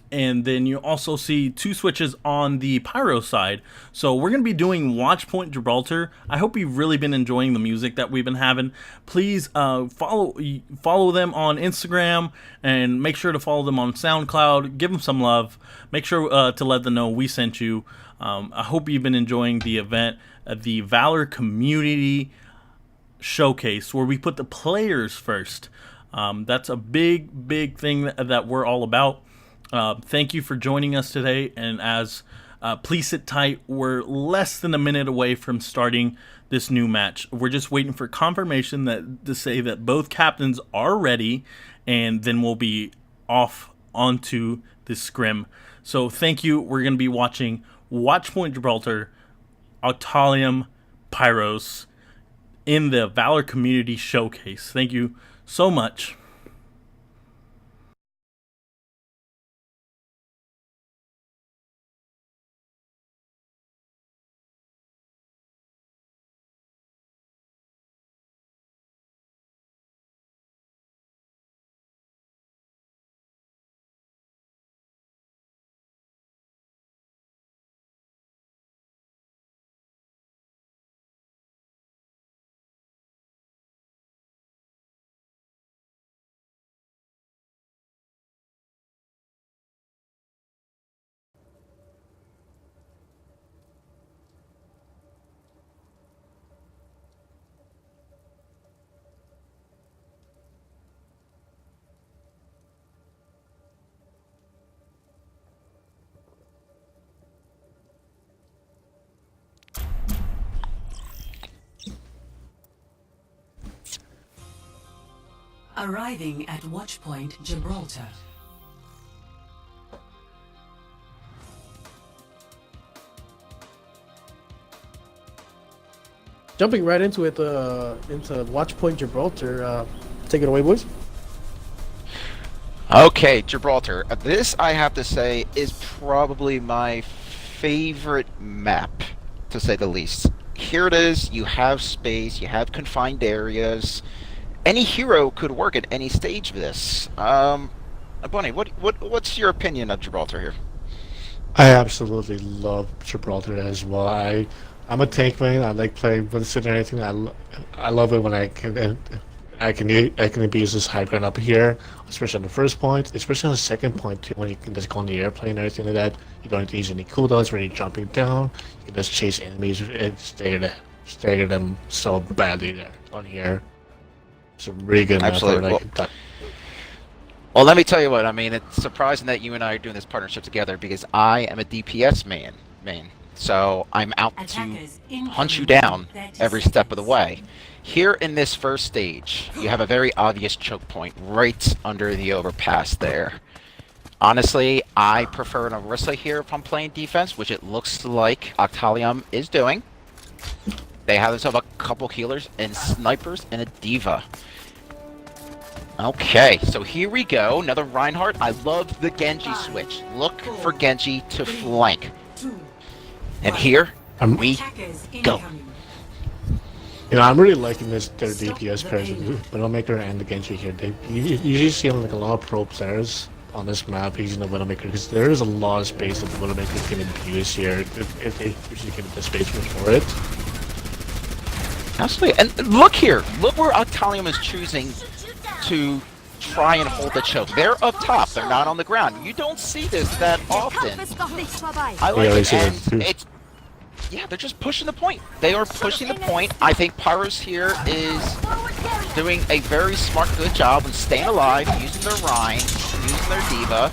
And then you also see 2 switches on the Pyro side. So we're going to be doing Watchpoint Gibraltar. I hope you've really been enjoying the music that we've been having. Please follow them on Instagram, and make sure to follow them on SoundCloud. Give them some love. Make sure to let them know we sent you. I hope you've been enjoying the event, the Valor Community Showcase, where we put the players first. That's a big thing that we're all about. Thank you for joining us today, and please sit tight. We're less than a minute away from starting this new match. We're just waiting for confirmation to say that both captains are ready, and then we'll be off onto the scrim. So thank you. We're going to be watching Watchpoint Gibraltar, Octalium, Pyros in the Valor Community Showcase. Thank you so much. Arriving at Watchpoint Gibraltar. Jumping right into it, into Watchpoint Gibraltar. Take it away, boys. Okay, Gibraltar. This, I have to say, is probably my favorite map, to say the least. Here it is. You have space. You have confined areas. Any hero could work at any stage of this. Bunny, what's your opinion of Gibraltar here? I absolutely love Gibraltar as well. I'm a tank main. I like playing Vincent and anything. I love it when I can abuse this high ground up here, especially on the first point, especially on the second point too, when you can just go on the airplane and everything like that. You don't need to use any cooldowns when you're jumping down. You can just chase enemies and stagger them so badly there on here. It's a really good map. Absolutely. Well, let me tell you what. I mean, it's surprising that you and I are doing this partnership together, because I am a DPS main. So I'm out to hunt you down every step of the way. Here in this first stage, you have a very obvious choke point right under the overpass there. Honestly, I prefer an Orisa here if I'm playing defense, which it looks like Octalium is doing. They have themselves a couple healers and snipers and a diva. Okay, so here we go. Another Reinhardt. I love the Genji switch. Look for Genji to flank. And here we go. I'm really liking their DPS pairs, Widowmaker and the Genji here. You usually see like a lot of pro players on this map using the Widowmaker, because there is a lot of space that the Widowmaker can abuse here if they usually get the space for it. Absolutely, and look here. Look where Octalium is choosing to try and hold the choke. They're up top. They're not on the ground. You don't see this that often. I like it, and it's... Yeah, they're just pushing the point. They are pushing the point. I think Pyros here is doing a very smart, good job of staying alive, using their Rhine, using their Diva.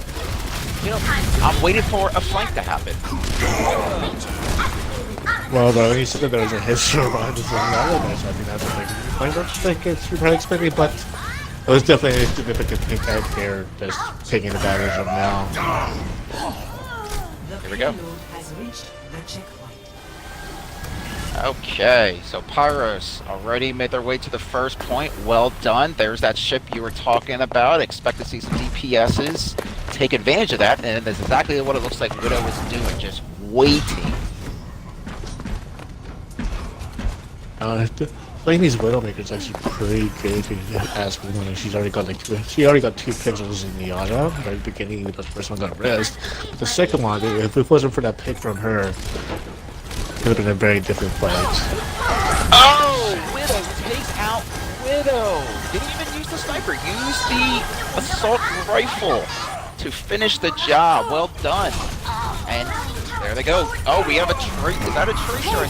You know, I'm waiting for a flank to happen. Well, though, he said that there was a history behind this match. I think that's a big think it's super unexpected, but it was definitely a significant thing out there that's taking advantage of now. Here we go. Okay, so Pyros already made their way to the first point. Well done. There's that ship you were talking about. Expect to see some DPSs take advantage of that, and that's exactly what it looks like Widow is doing, just waiting. Playing these Widowmakers is actually pretty good if you ask me. She already got two pixels in the auto. Right at the beginning, the first one got rezzed. But the second one, if it wasn't for that pick from her, it would have been a very different fight. Oh! Widow takes out Widow! Didn't even use the sniper, used the assault rifle to finish the job. Well done. And there they go. Oh, we have a tracer. Is that a tracer? I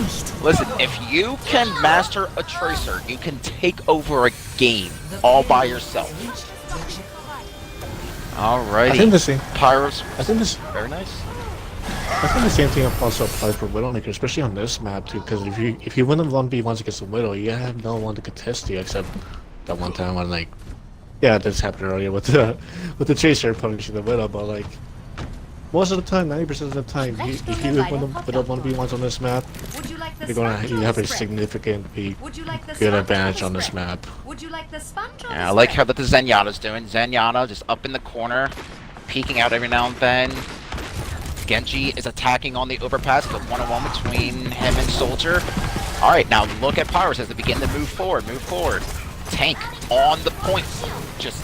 see. Listen, if you can master a tracer, you can take over a game all by yourself. Alrighty. I think the same. Pyros. I think this. Very nice. I think the same thing also applies for Widowmaker, especially on this map too. Because if you win the 1v1s against the Widow, you have no one to contest you except that one time when like, yeah, this happened earlier with the Chaser punishing the Widow, but like. Most of the time, 90% of the time, if you win the 1v1s on this map, you have a significantly good advantage on this map. Yeah, I like how that the Zenyatta's doing. Zenyatta just up in the corner, peeking out every now and then. Genji is attacking on the overpass, the one-on-one between him and Soldier. Alright, now look at Pyros as they begin to move forward, Tank on the point. Just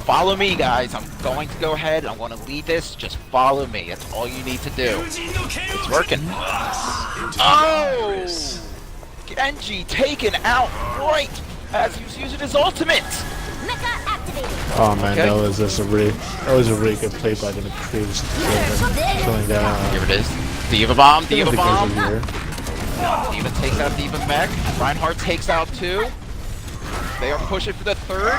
follow me, guys. I'm going to go ahead. I'm going to lead this. Just follow me. That's all you need to do. It's working. Oh! Genji taken out right as he was using his ultimate. Oh man, okay. that was a really good play by the McCree's killing that. Here it is. Diva bomb. Diva takes out Diva mech. Reinhardt takes out 2. They are pushing for the 3rd.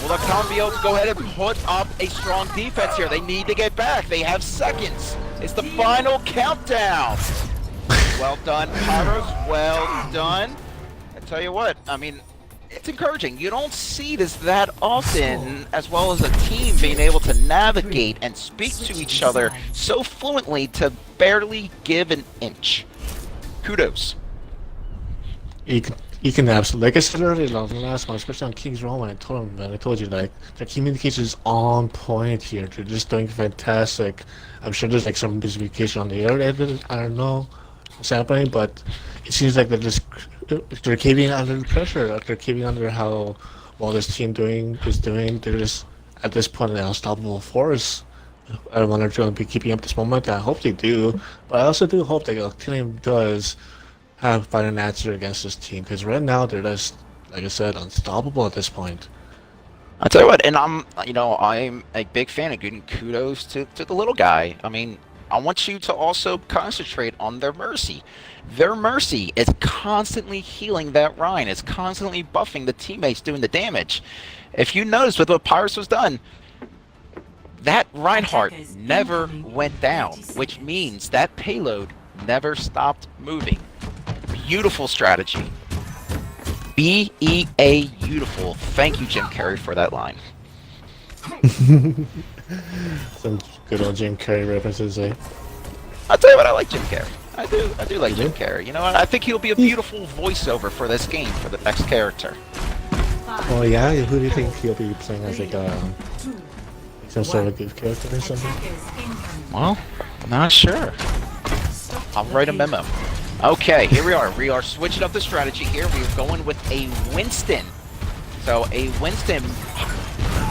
Will the Count be able to go ahead and put up a strong defense here? They need to get back. They have seconds. It's the final countdown. Well done, Pyros. Well done. I tell you what, I mean, it's encouraging. You don't see this that often, as well as a team being able to navigate and speak to each other so fluently to barely give an inch. Kudos. You can absolutely, like I said earlier on the last one, especially on King's Row, when I told you, like, the communication is on point here. They're just doing fantastic. I'm sure there's like some miscommunication on the other end. I don't know what's happening, but it seems like they're caving under pressure. They're caving under how well this team is doing. They're just at this point an unstoppable force. I don't want to be keeping up this moment. I hope they do, but I also do hope that the team does find an answer against this team, because right now they're just, like I said, unstoppable at this point. I'll tell you what, and I'm a big fan of giving kudos to the little guy. I mean, I want you to also concentrate on their Mercy. Their Mercy is constantly healing that Rhine. It's constantly buffing the teammates doing the damage. If you notice with what Pyros was done, that Reinhardt never went down, which means that payload never stopped moving. Beautiful strategy. BEA beautiful. Thank you, Jim Carrey, for that line. Some good old Jim Carrey references, eh? I'll tell you what, I like Jim Carrey. I do like Jim Carrey. You know what? I think he'll be a beautiful voiceover for this game, for the next character. Oh yeah? Who do you think he'll be playing as, like, some sort of good character or something? Well, I'm not sure. I'll write a memo. Okay, here we are. We are switching up the strategy here. We're going with a Winston. So a Winston,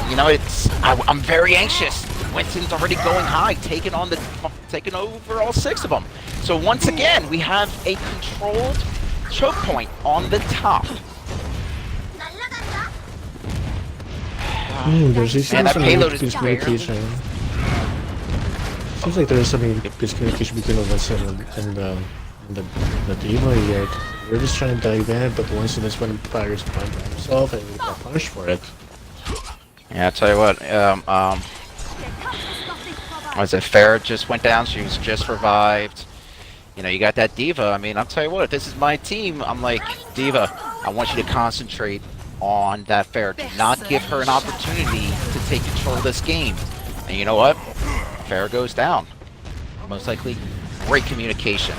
you know, I'm very anxious. Winston's already going high, taking over all 6 of them. So once again, we have a controlled choke point on the top. And that payload is miscommunication. Seems like there's some miscommunication between us and the Diva here. We're just trying to dive in, but Winston just went and fires by himself and he got punished for it. Yeah, I'll tell you what, was it Farrah just went down, she was just revived. You know, you got that Diva. I mean, I'll tell you what, if this is my team, I'm like, Diva, I want you to concentrate on that Farrah. Do not give her an opportunity to take control of this game. And you know what? Farrah goes down. Most likely, great communication.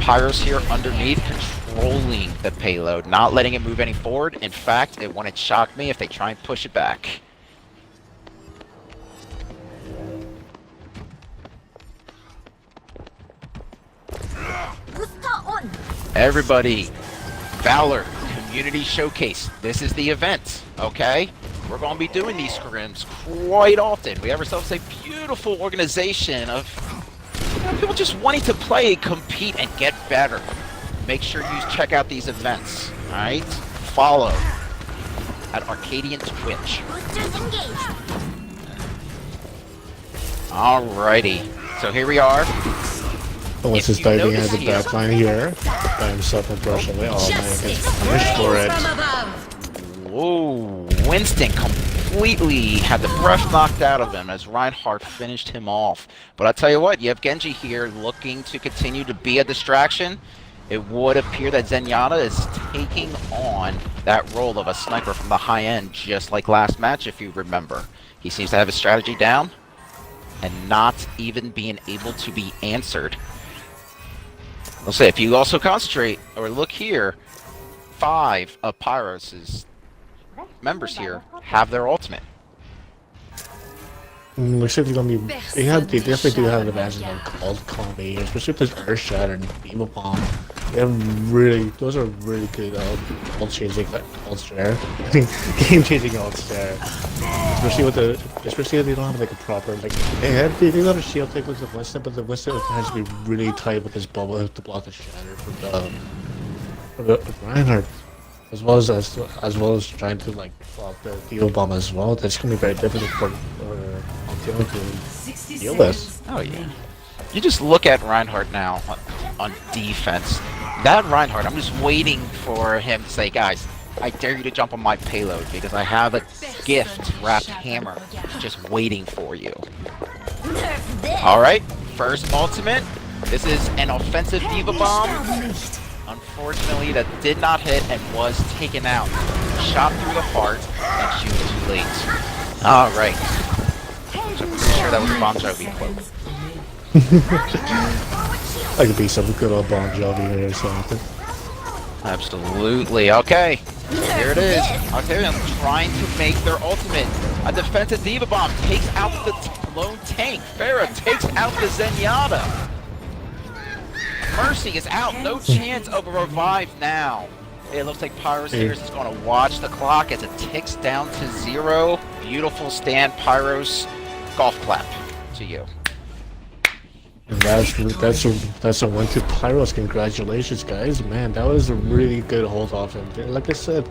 Pyros here underneath controlling the payload, not letting it move any forward. In fact, it wouldn't shock me if they try and push it back. Everybody, Valor Community Showcase. This is the event, okay? We're going to be doing these scrims quite often. We have ourselves a beautiful organization of people just wanting to play, compete, and get better. Make sure you check out these events, alright? Follow at Arcadian Twitch. Alrighty, so here we are. Once it's diving at the back line here, by himself and brush away. Oh man, gets punished for it. Whoa, Winston completely had the breath knocked out of him as Reinhardt finished him off. But I'll tell you what, you have Genji here looking to continue to be a distraction. It would appear that Zenyatta is taking on that role of a sniper from the high end, just like last match, if you remember. He seems to have his strategy down and not even being able to be answered. I'll say, if you also concentrate or look here, 5 of Pyros' members here have their ultimate. Looks like they're gonna be. They definitely do have an advantage on cold combi, especially if there's Earth Shatter and Beam Bomb. They have those are really good ult changing ult share. Game changing ult share. Especially if they don't have like a proper like they do have a shield take with the Winston, but the Winston has to be really tight with his bubble to block the shatter for the Reinhardt. As well as trying to like block the Deal Bomb as well. That's gonna be very difficult for Altino to deal with. Oh yeah. You just look at Reinhardt now on defense. That Reinhardt, I'm just waiting for him to say, guys, I dare you to jump on my payload because I have a gift wrapped hammer just waiting for you. Alright, first ultimate. This is an offensive Diva Bomb. Unfortunately, that did not hit and was taken out. Shot through the heart, and she was too late. Alright. So I'm pretty sure that was a Bon Jovi quote. I could be some good old Bon Jovi here or something. Absolutely. Okay. Here it is. Octavian trying to make their ultimate. A defensive Diva Bomb takes out the lone tank. Farah takes out the Zenyatta. Mercy is out. No chance of a revive now. It looks like Pyros here is going to watch the clock as it ticks down to 0. Beautiful stand, Pyros. Golf clap to you. And that's a win to Pyros. Congratulations, guys. Man, that was a really good hold off. And like I said,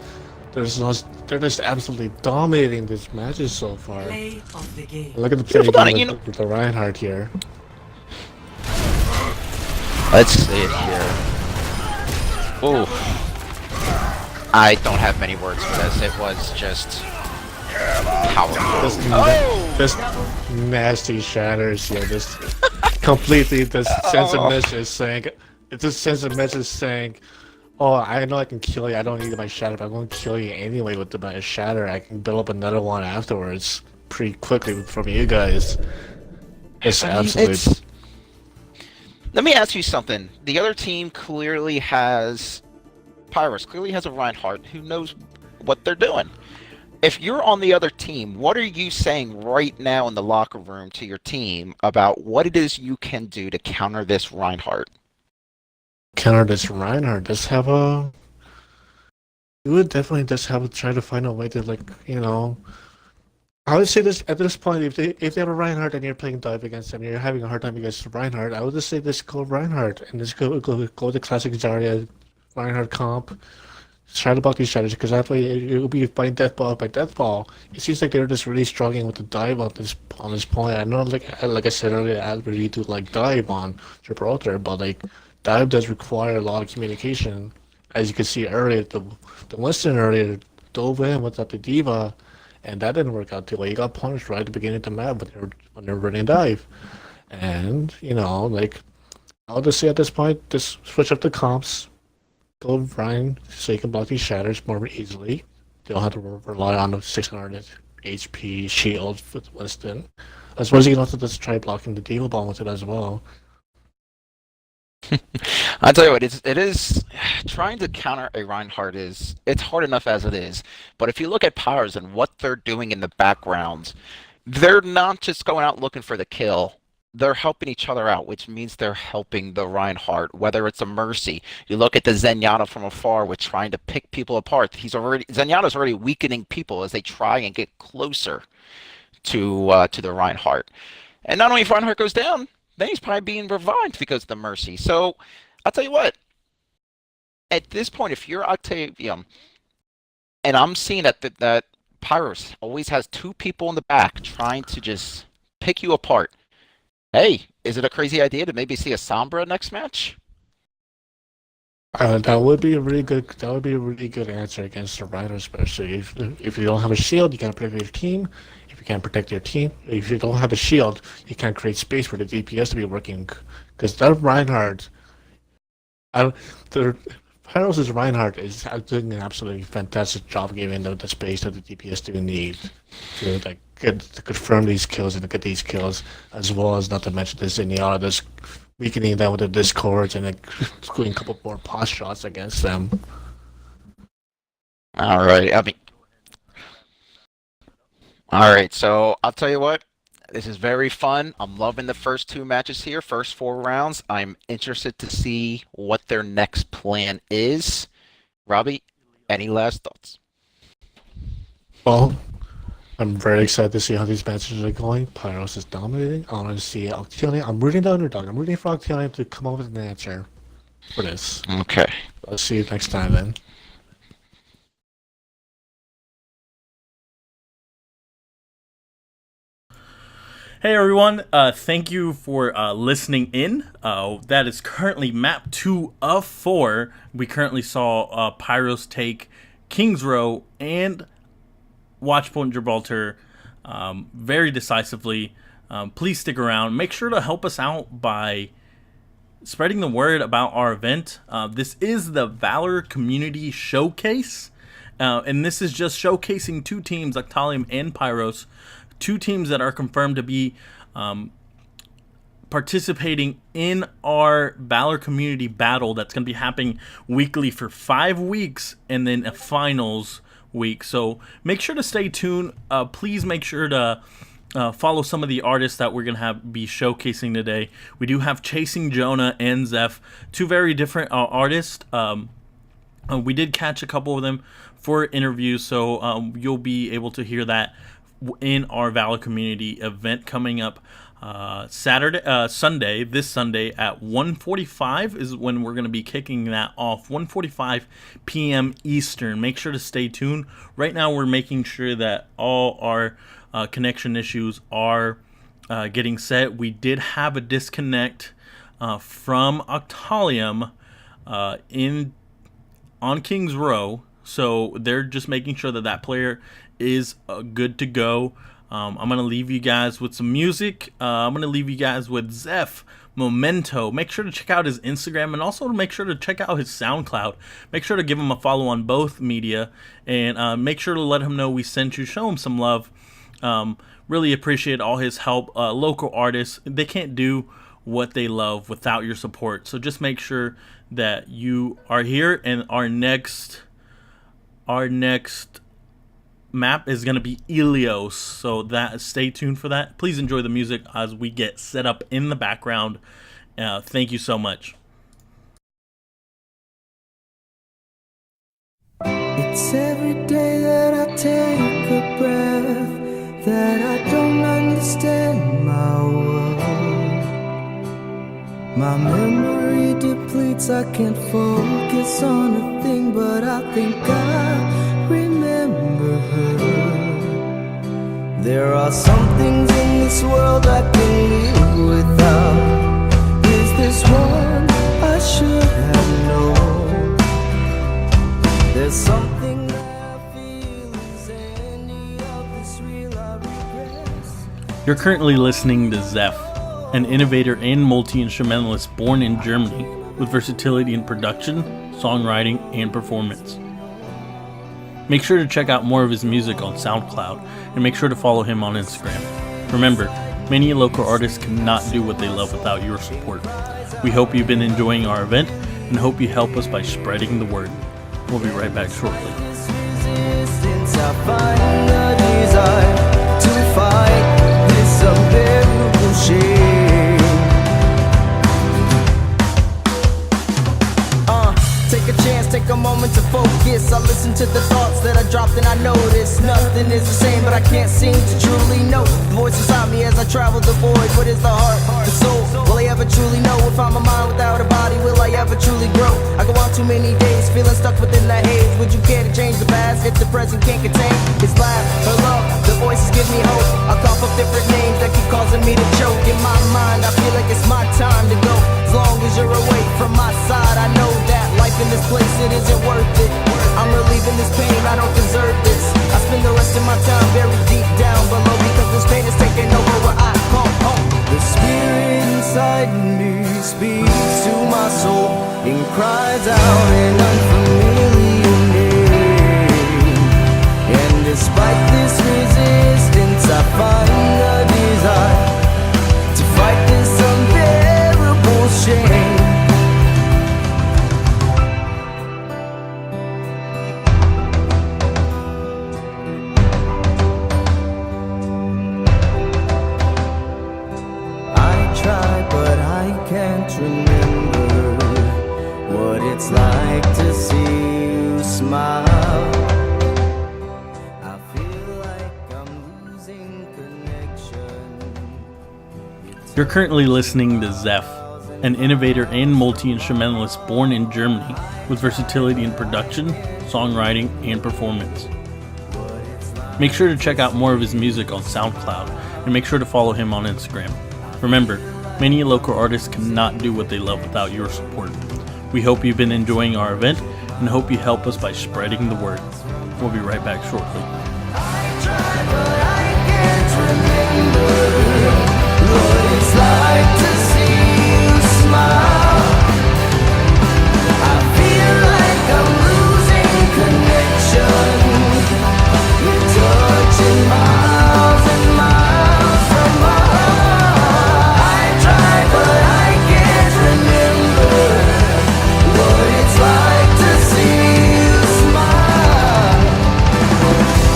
they're just absolutely dominating these matches so far. Look at the play with the Reinhardt here. Let's see it here. Ooh. I don't have many words for this. It was just powerful. This nasty shatters here. This completely this sense of message saying it's a sense of message saying, oh, I know I can kill you. I don't need my shatter, but I'm going to kill you anyway with my shatter. I can build up another one afterwards pretty quickly from you guys. It's absolute. Let me ask you something. The other team clearly has Pyros, clearly has a Reinhardt who knows what they're doing. If you're on the other team, what are you saying right now in the locker room to your team about what it is you can do to counter this Reinhardt? Counter this Reinhardt? Just have a... You would definitely just have to try to find a way to, like, you know... I would say this at this point, if they have a Reinhardt and you're playing dive against them, you're having a hard time against Reinhardt, I would just say just go Reinhardt and just go the classic Zarya Reinhardt comp. Try to block these strategies because that way it will be fighting death ball by death ball. It seems like they're just really struggling with the dive on this point. I know, like I said earlier, I really do like dive on Gibraltar, but like dive does require a lot of communication. As you can see earlier, the Winston earlier dove in without the Diva. And that didn't work out too well. He got punished right at the beginning of the map when they were running dive. And, you know, like, I'll just say at this point, just switch up the comps. Go Ryan so you can block these shatters more easily. You don't have to rely on the 600 HP shield with Winston. As well as you can also just try blocking the Diva Bomb with it as well. I tell you what, it is trying to counter a Reinhardt is it's hard enough as it is. But if you look at Powers and what they're doing in the background, they're not just going out looking for the kill. They're helping each other out, which means they're helping the Reinhardt, whether it's a Mercy. You look at the Zenyatta from afar with trying to pick people apart. Zenyatta's already weakening people as they try and get closer to the Reinhardt. And not only if Reinhardt goes down, then he's probably being revived because of the Mercy. So I'll tell you what, at this point, if you're Octavium, and I'm seeing that Pyrus always has two people in the back trying to just pick you apart. Hey, is it a crazy idea to maybe see a Sombra next match? That would be a really good. That would be a really good answer against the Rhino, especially if you don't have a shield, you can't protect your team. If you can't protect your team, if you don't have a shield, you can't create space for the DPS to be working. Because that Reinhardt, the Pyros' Reinhardt is doing an absolutely fantastic job giving the space that the DPS do need to to confirm these kills and to get these kills, as well as not to mention the Zenyatta that's weakening them with the discords and doing a couple more pot shots against them. All right. All right. So I'll tell you what. This is very fun. I'm loving the first two matches here, first 4 rounds. I'm interested to see what their next plan is. Robbie, any last thoughts? Well, I'm very excited to see how these matches are going. Pyros is dominating. I want to see Octalion. I'm rooting the underdog. I'm rooting for Octalion to come up with an answer for this. Okay. I'll see you next time then. Hey everyone, thank you for listening in. That is currently map 2 of 4. We currently saw Pyros take Kings Row and Watchpoint Gibraltar very decisively. Please stick around. Make sure to help us out by spreading the word about our event. This is the Valor Community Showcase, and this is just showcasing two teams, Octalium and Pyros, two teams that are confirmed to be participating in our Valor Community Battle that's going to be happening weekly for 5 weeks, and then a finals week. So make sure to stay tuned. Please make sure to follow some of the artists that we're going to be showcasing today. We do have Chasing Jonah and Zeph, two very different artists. We did catch a couple of them for interviews, so you'll be able to hear that in our Valor Community event coming up Sunday, this Sunday at 1:45 is when we're going to be kicking that off, 1:45 p.m. Eastern. Make sure to stay tuned. Right now we're making sure that all our connection issues are getting set. We did have a disconnect from Octalium on Kings Row, so they're just making sure that player is good to go. I'm going to leave you guys with some music. I'm going to leave you guys with Zeph Memento. Make sure to check out his Instagram, and also make sure to check out his SoundCloud. Make sure to give him a follow on both media, and make sure to let him know we sent you. Show him some love. Really appreciate all his help. Local artists, they can't do what they love without your support. So just make sure that you are here, and our next map is going to be Ilios, so that stay tuned for that. Please enjoy the music as we get set up in the background. Thank you so much. It's every day that I take a breath, that I don't understand my world. My memory depletes, I can't focus on a thing, but I think I remember her. There are some things in this world I can live without. Is this one I should have known? There's something that I feel, is any of this real? I regret. You're currently listening to Zeph, an innovator and multi-instrumentalist born in Germany with versatility in production, songwriting, and performance. Make sure to check out more of his music on SoundCloud, and make sure to follow him on Instagram. Remember, many local artists cannot do what they love without your support. We hope you've been enjoying our event and hope you help us by spreading the word. We'll be right back shortly. Resistance, I find the desire to fight this unbearable shame. Take a chance, take a moment to focus. I listen to the thoughts that I dropped and I notice nothing is the same, but I can't seem to truly know the voice inside me as I travel the void. What is the heart, the soul? Will I ever truly know? If I'm a mind without a body, will I ever truly grow? I go on too many days, feeling stuck within the haze. Would you care to change the past if the present can't contain his laugh, her love? The voices give me hope. I cough up different names that keep causing me to choke. In my mind, I feel like it's my time to go. As long as you're away from my side, I know that life in this place, it isn't worth it. I'm relieving this pain, I don't deserve this. I spend the rest of my time buried deep down below, because this pain is taking over what I call home. The spirit inside me speaks to my soul and cries out an unfamiliar name. And despite this resistance, I find the desire to fight this unbearable shame. Remember what it's like to see you smile. I feel like I'm losing connection. You're currently listening to Zeph, an innovator and multi-instrumentalist born in Germany with versatility in production, songwriting, and performance. Make sure to check out more of his music on SoundCloud and make sure to follow him on Instagram. Remember, many local artists cannot do what they love without your support. We hope you've been enjoying our event and hope you help us by spreading the word. We'll be right back shortly. I try, but I can't remember what it's like to see you smile. I feel like I'm losing connection. You're touching miles and miles from my heart. I try, but I can't remember what it's like to see you smile.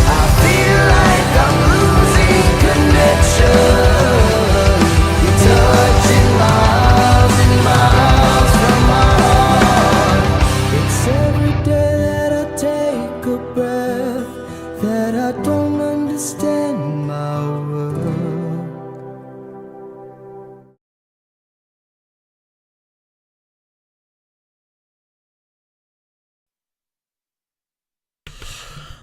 I feel like I'm losing connection. You're touching miles and miles from my heart. It's every day that I take a breath that I don't understand my world.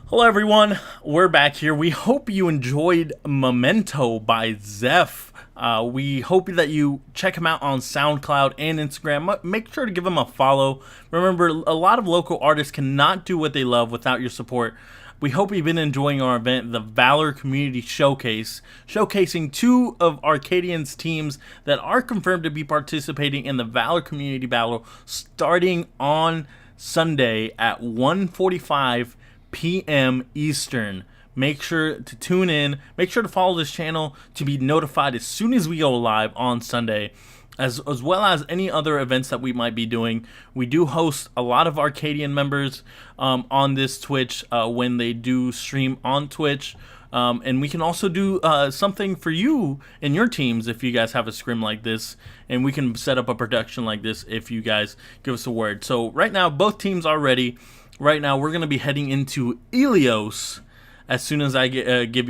Hello everyone, we're back here. We hope you enjoyed Memento by Zeph. We hope that you check him out on SoundCloud and Instagram. Make sure to give him a follow. Remember, a lot of local artists cannot do what they love without your support. We hope you've been enjoying our event, the Valor Community Showcase, showcasing two of Arcadian's teams that are confirmed to be participating in the Valor Community Battle starting on Sunday at 1:45 p.m. Eastern. Make sure to tune in. Make sure to follow this channel to be notified as soon as we go live on Sunday, as well as any other events that we might be doing. We do host a lot of Arcadian members on this Twitch when they do stream on Twitch. And we can also do something for you and your teams if you guys have a scrim like this, and we can set up a production like this if you guys give us a word. So right now, both teams are ready. Right now, we're going to be heading into Ilios as soon as I get I get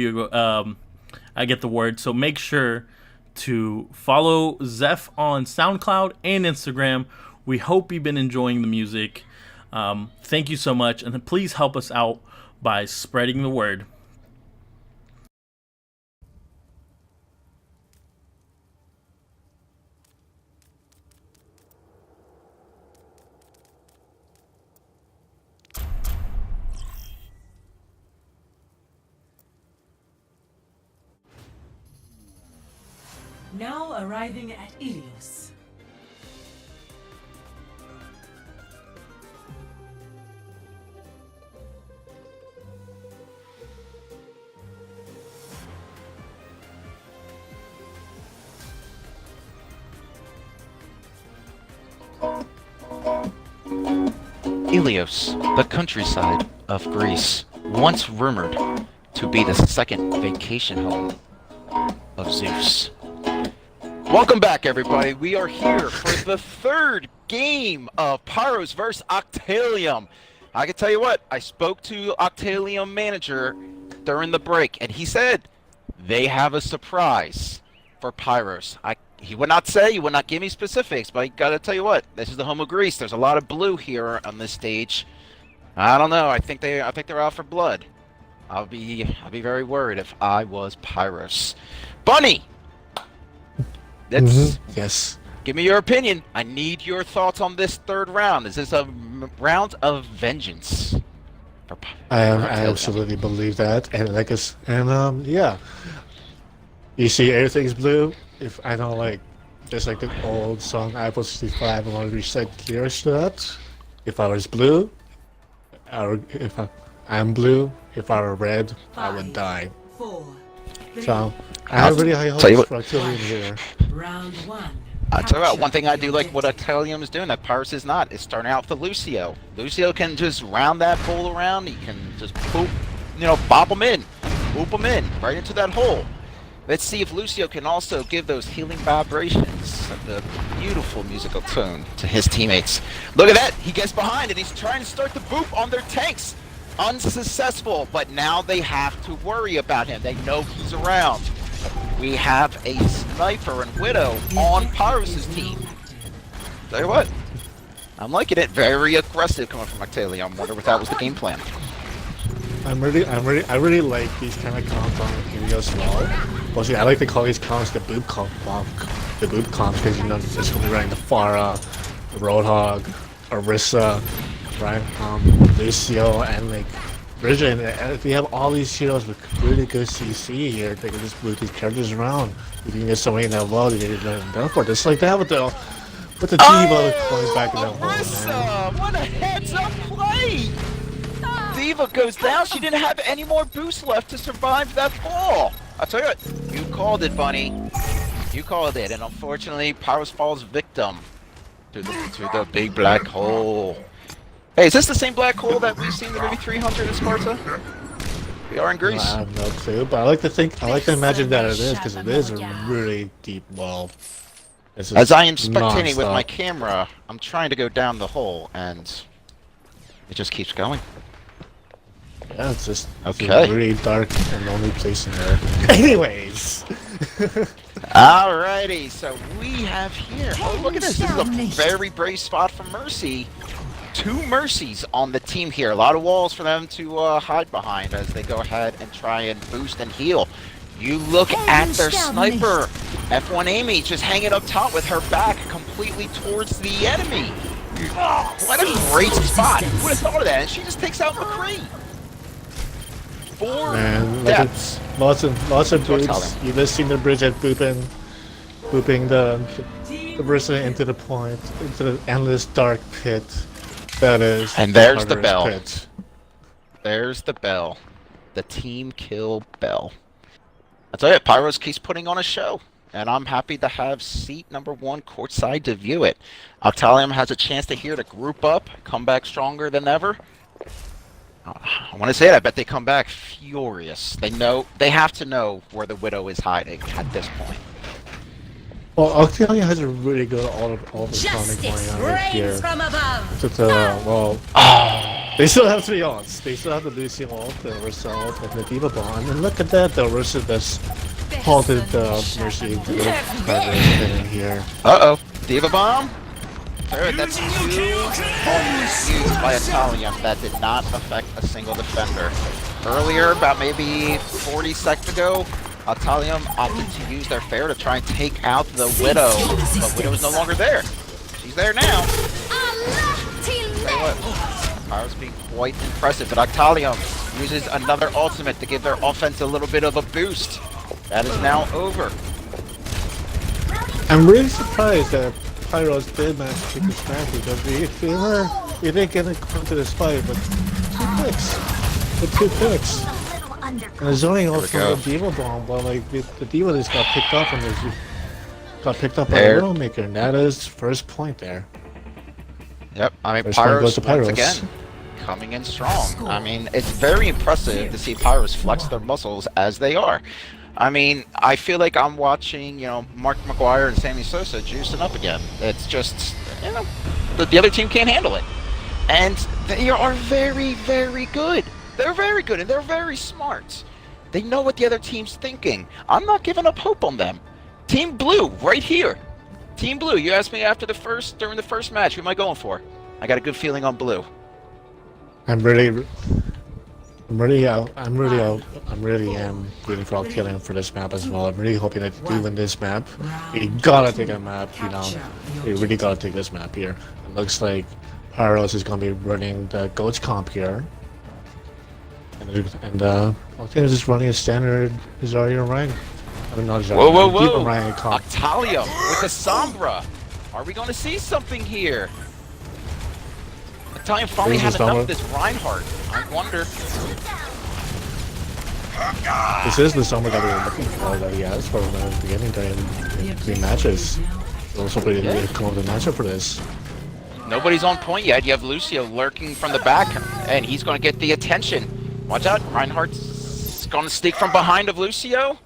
the word. So make sure to follow Zeph on SoundCloud and Instagram. We hope you've been enjoying the music. Thank you so much, and please help us out by spreading the word. Now arriving at Ilios. Ilios, the countryside of Greece, once rumored to be the second vacation home of Zeus. Welcome back, everybody. We are here for the third game of Pyros vs. Octalium. I can tell you what, I spoke to Octalium manager during the break, and he said they have a surprise for Pyros. He would not say, he would not give me specifics, but I gotta tell you what, this is the home of Greece. There's a lot of blue here on this stage. I don't know. I think they're out for blood. I'll be very worried if I was Pyros. Bunny, Yes. give me your opinion. I need your thoughts on this third round. Is this a round of vengeance? I absolutely believe that, and yeah. You see, everything's blue. If I don't like, just like the old song, I was 65, I want to reset lyrics to that. If I was blue, I'm blue. If I were red, I would die. 4, 3, So I have really high Tell you hopes what. for Octalium here. round 1. I tell you what, one thing I do like what Octalium is doing that Pyros is not is starting out with the Lucio. Lucio can just round that bull around. He can just boop, bop him in, boop him in right into that hole. Let's see if Lucio can also give those healing vibrations of the beautiful musical tune to his teammates. Look at that! He gets behind and he's trying to start the boop on their tanks. Unsuccessful, but now they have to worry about him. They know he's around. We have a Sniper and Widow on Pyros' team. Tell you what, I'm liking it. Very aggressive coming from Octalium. I wonder if that was the game plan. I really like these kind of comps on Helios as well. Mostly, I like to call these comps the boop comps, because it's just gonna be running the Pharah, Roadhog, Orisa, right? Lucio, and like Bridget. And if we have all these heroes with really good CC here, they can just move these characters around. You can get somebody in that wall to get it done for. Just like that with the Diva going back in that hole. Orisa! What a heads-up play! Diva goes down. She didn't have any more boost left to survive that fall. I'll tell you what, you called it, Bunny. You called it, and unfortunately, Pyros falls victim to the big black hole. Hey, is this the same black hole that we've seen in the movie 300 in Sparta? We are in Greece. I have no clue, but I like to imagine that it is, because it is a really deep well. As I am spectating with my camera, I'm trying to go down the hole, and it just keeps going. Yeah, it's just Okay. a really dark and lonely place in there. Anyways. Alrighty, so we have here. Oh, look at this. This is a very brave spot for Mercy. 2 Mercies on the team here. A lot of walls for them to hide behind as they go ahead and try and boost and heal. You look at their sniper. F1 Amy just hanging up top with her back completely towards the enemy. What a great spot. Who would have thought of that? And she just takes out McCree. 4 deaths. Lots of boots. You just seen the Bridget booping the person into the point, into the endless dark pit. That is. And there's the Tartarus bell. Pit. There's the bell. The team kill bell. I tell you, Pyros keeps putting on a show. And I'm happy to have seat number 1 courtside to view it. Octalium has a chance to group up, come back stronger than ever. I want to say it, I bet they come back furious. They have to know where the Widow is hiding at this point. Well, Octalion has a really good all the comic going on right here. from above. They still have 3 ults. They still have the Lucian ult, the Orisa ult, and the Diva Bomb. And look at that, the Orisa just halted the Mercy into the Tartarus in here. Uh-oh. Diva Bomb? That's 2 ults used by Octalium that did not affect a single defender. Earlier, about maybe 40 seconds ago, Octalium opted to use their fair to try and take out the Widow, but Widow is no longer there. She's there now. Tell you what, Pyros being quite impressive, but Octalium uses another ultimate to give their offense a little bit of a boost. That is now over. I'm really surprised that Pyros did manage to keep his match because we didn't get into this fight, but 2 picks. And the zoning also the Diva Bomb, but like the Diva just got picked up and got picked up by the Widowmaker, and that is first point there. Yep, I mean First point goes Pyros to once Pyros. again. coming in strong. I mean, it's very impressive to see Pyros flex their muscles as they are. I mean, I feel like I'm watching, Mark McGuire and Sammy Sosa juicing up again. It's just, the other team can't handle it. And they are very, very good. They're very good, and they're very smart. They know what the other team's thinking. I'm not giving up hope on them. Team Blue, right here. Team Blue, you asked me during the first match, who am I going for? I got a good feeling on Blue. I'm really rooting for Alkalian for this map as well. I'm really hoping that they win this map. You gotta take a map, You really gotta take this map here. It looks like Pyros is gonna be running the Goats comp here. And Alkalian is just running a standard Zarya rank. I don't know, Whoa. Rank comp. Octalia with the Sombra. Are we going to see something here? Octalia finally had enough of this Reinhardt. I wonder. This is the Sombra that we were looking for, that he asked for in the beginning during 3 matches. Also, we didn't come up with a matchup for this. Nobody's on point yet. You have Lucio lurking from the back, and he's going to get the attention. Watch out, Reinhardt's going to sneak from behind of Lucio.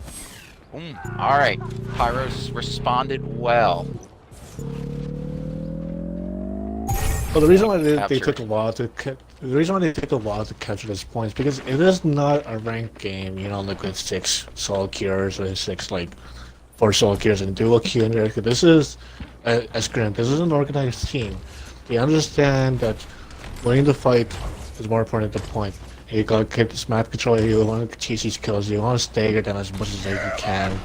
Alright, Pyros responded well. Well, the reason why they took a while to capture this point is because it is not a ranked game, like with 6 solo cures or 6 4 solo cures and dual queue in there. This is a scrim. This is an organized team. They understand that winning the fight is more important than the point. You gotta keep this map control, you want to chase these kills, you want to stagger them as much as you can.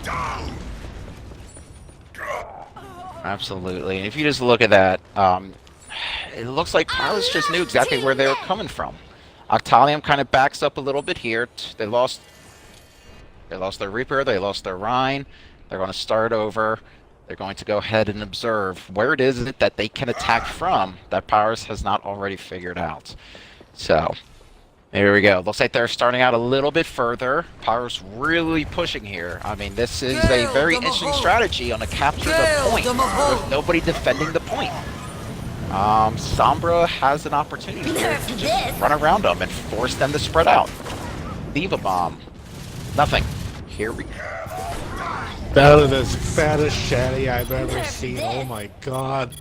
Absolutely. And if you just look at that, it looks like Pyros just knew exactly where they were coming from. Octalium kind of backs up a little bit here. They lost their Reaper, they lost their Rhine. They're going to start over. They're going to go ahead and observe where it is that they can attack from that Pyros has not already figured out. So, there we go. Looks like they're starting out a little bit further. Pyros really pushing here. I mean, this is a very interesting strategy on a capture the point with nobody defending the point. Sombra has an opportunity here to just run around them and force them to spread out. Diva Bomb. Nothing. Here we go. That was the fattest shanty I've ever seen. Oh my god.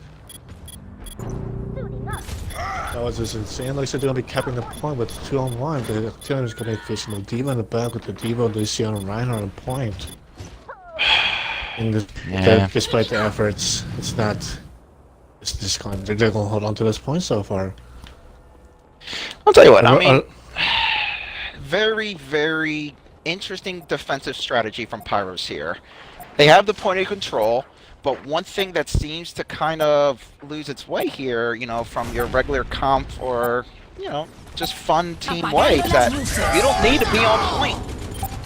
That was just insane. Like I said, they're going to be capping the point with 2-on-1. The team is going to be facing the Diva in the back with the Diva, Lucio, and Reinhardt on point. And despite the efforts, it's not. It's just kind of, they're going to hold on to this point so far. I'll tell you what, I mean, very, very interesting defensive strategy from Pyros here. They have the point of control. But one thing that seems to kind of lose its way here, from your regular comp or, just fun team way, is that you don't need to be on point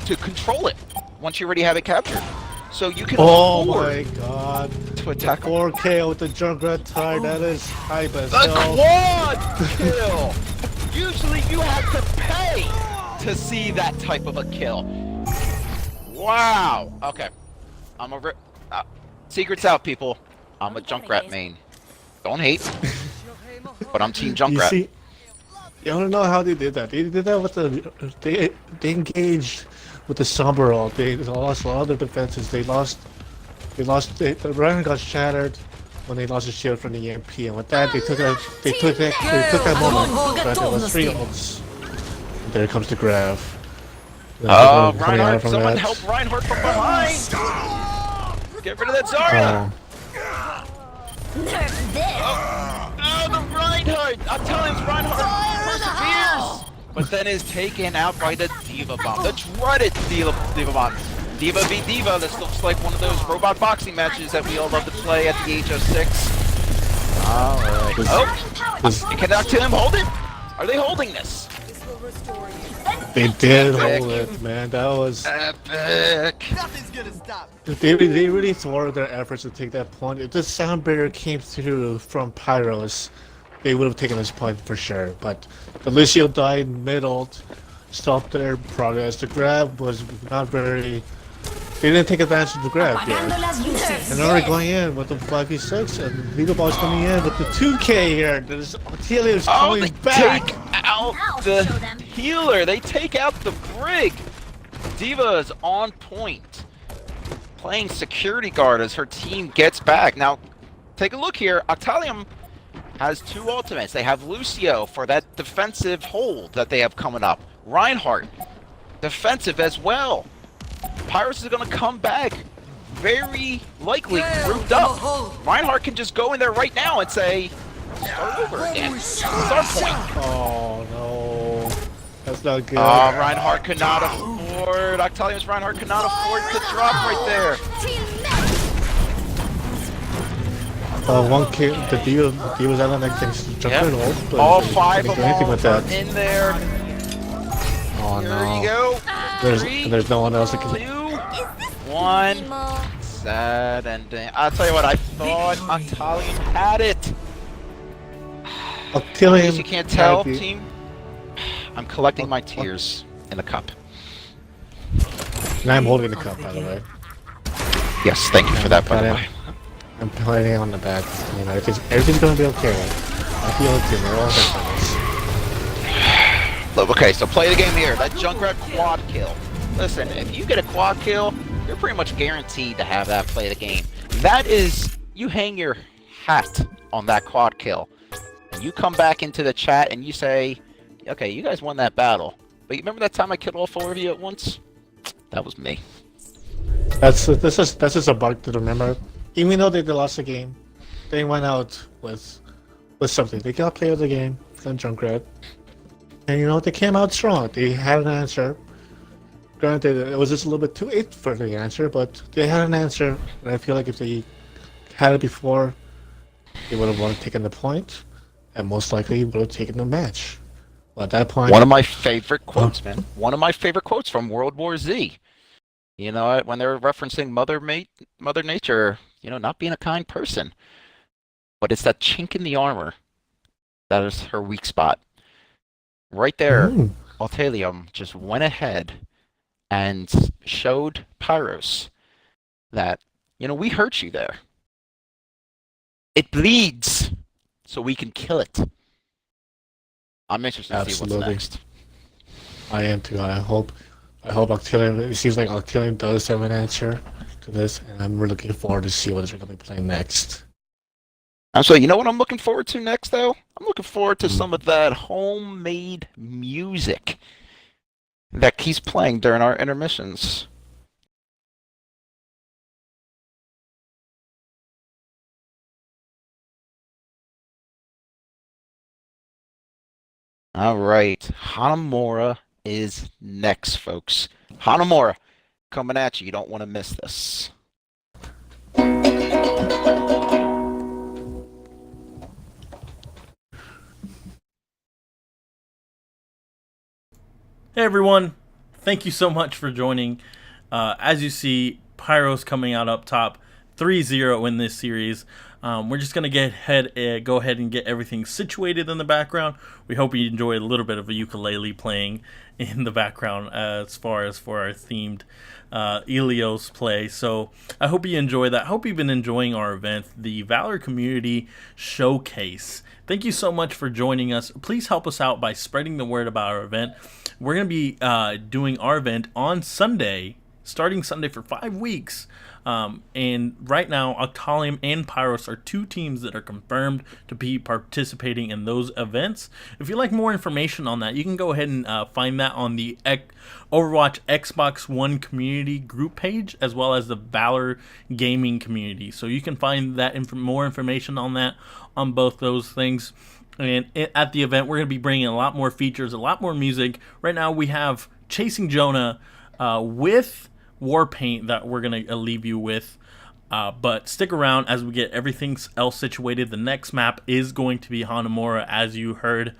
to control it once you already have it captured. So you can afford my god. To attack 4K with the Junkrat tire, that is hype as the hell. quad kill! Usually you have to pay to see that type of a kill. Wow. Okay. I'm over. Secret's out, people. I'm a Junkrat main. Don't hate, but I'm Team Junkrat. You don't know how they did that. They did that with they engaged with the Sombra ult. They lost a lot of their defenses. The Ryan got shattered when they lost the shield from the EMP, and with that they took that moment. But there was 3 ults. And there comes the grab. Oh, Reinhardt! Someone help Reinhardt from behind! Get rid of that Zarya! Oh, the Reinhardt! I'm telling you, Reinhardt perseveres! But then is taken out by the Diva Bomb. The dreaded Diva Bomb. Diva v Diva, this looks like one of those robot boxing matches that we all love to play at the age of 6. Alright. Oh! Can Octalium hold it? Are they holding this? They did hold it, man. That was epic. Nothing's gonna stop. They really thwarted their efforts to take that point. If the sound barrier came through from Pyros, they would have taken this point for sure. But the Lucio died mid-ult, stopped their progress. The grab was not very They didn't take advantage of the grab Apagando here. las luces. And already going in with the 5v6, and Vigo Ball's coming in with the 2K here. There's Helios Oh, coming they back. take out Now the show them. healer. They take out the brig. Diva is on point, playing security guard as her team gets back. Now, take a look here. Octalium has 2 ultimates. They have Lucio for that defensive hold that they have coming up. Reinhardt, defensive as well. Pyrus is going to come back, very likely grouped up. Reinhardt can just go in there right now and say, start over again. Start point. Oh no, that's not good. Reinhardt could not afford, Octalium's Reinhardt could not afford to drop right there. One kill, the Diva's Element thinks to jump Yep. in ult, but All they 5 can't of do anything with them that. in there. Oh There no. you go. There's no one else that can. 2, 1. Sad ending. I'll tell you what, I thought Octalion had it. Octalion. You can't tell, had the- team. I'm collecting my tears in a cup. And I'm holding the cup, by the way. Yes, thank you for that, by the way. I'm playing on the back. You know, everything's gonna be okay. I feel it too. We're all victims. Look, okay, so play the game here. That Junkrat quad kill. Listen, if you get a quad kill, you're pretty much guaranteed to have that play the game. That is, you hang your hat on that quad kill. And you come back into the chat and you say, okay, you guys won that battle. But you remember that time I killed all 4 of you at once? That was me. That's just a bug to remember. Even though they lost the game, they went out with something. They got play of the game from Junkrat, and you know they came out strong. They had an answer. Granted, it was just a little bit too late for the answer, but they had an answer. And I feel like if they had it before, they would have taken the point, and most likely would have taken the match. But at that point, One of my favorite quotes, man. One of my favorite quotes from World War Z. You know, when they were referencing Mother Nature, you know, not being a kind person. But it's that chink in the armor that is her weak spot. Right there, Altalium just went ahead and showed Pyros that, you know, we hurt you there. It bleeds, so we can kill it. I'm interested to see what's Absolutely. next. I am too. I hope Octalion. It seems like Octalion does have an answer to this, and I'm really looking forward to see what they're going to be playing next. So you know what I'm looking forward to next, though? I'm looking forward to some of that homemade music that he's playing during our intermissions. All right, Hanamura is next, folks. Hanamura, coming at you. You don't want to miss this. Hey everyone, thank you so much for joining. As you see, Pyro's coming out up top, 3-0 in this series. We're just gonna go ahead and get everything situated in the background. We hope you enjoy a little bit of a ukulele playing in the background as far as for our themed Ilios play. So I hope you enjoy that. I hope you've been enjoying our event, the Valor Community Showcase. Thank you so much for joining us. Please help us out by spreading the word about our event. We're going to be doing our event on Sunday, starting Sunday for 5 weeks. And right now, Octalium and Pyros are 2 teams that are confirmed to be participating in those events. If you'd like more information on that, you can go ahead and find that on the Overwatch Xbox One community group page, as well as the Valor Gaming community. So you can find that more information on that on both those things. And at the event, we're going to be bringing a lot more features, a lot more music. Right now, we have Chasing Jonah with Warpaint that we're going to leave you with. But stick around as we get everything else situated. The next map is going to be Hanamura, as you heard.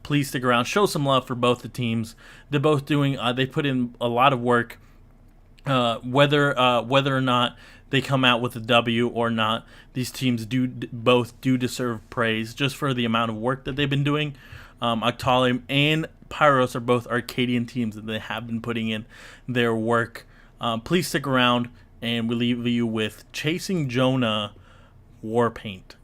Please stick around. Show some love for both the teams. They're both doing, they put in a lot of work. Whether or not they come out with a W or not, these teams both deserve praise just for the amount of work that they've been doing. Octalium and Pyros are both Arcadian teams, and they have been putting in their work Please stick around, and we leave you with Chasing Jonah, War Paint.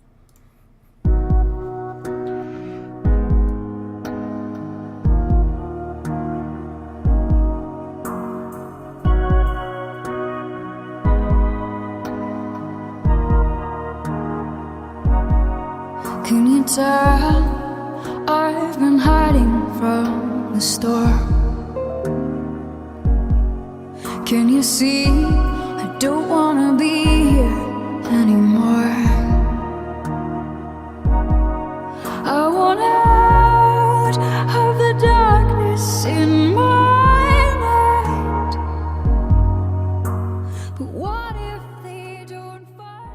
Can you tell I've been hiding from the storm? Can you see I don't wanna be here anymore? I want out of the darkness in my mind. But what if they don't find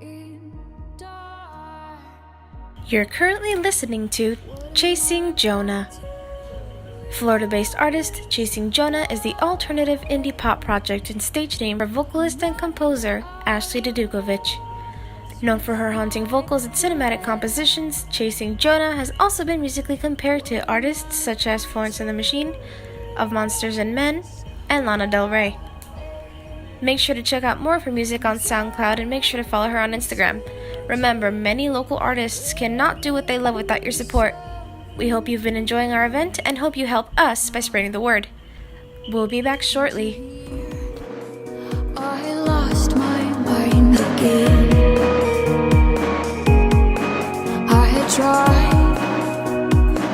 me in dark? You're currently listening to Chasing Jonah. Florida-based artist Chasing Jonah is the alternative indie pop project and stage name for vocalist and composer Ashley Dedukovich. Known for her haunting vocals and cinematic compositions, Chasing Jonah has also been musically compared to artists such as Florence and the Machine, Of Monsters and Men, and Lana Del Rey. Make sure to check out more of her music on SoundCloud and make sure to follow her on Instagram. Remember, many local artists cannot do what they love without your support. We hope you've been enjoying our event and hope you help us by spreading the word. We'll be back shortly. I lost my mind again. I had tried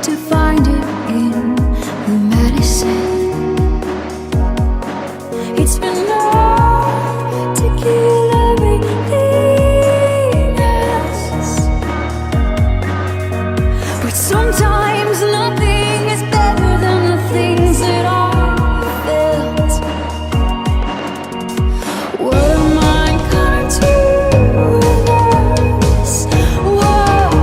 to find it in the medicine. It's been love to kill everything else. But sometimes nothing is better than the things that I felt. What am I gonna do with this world?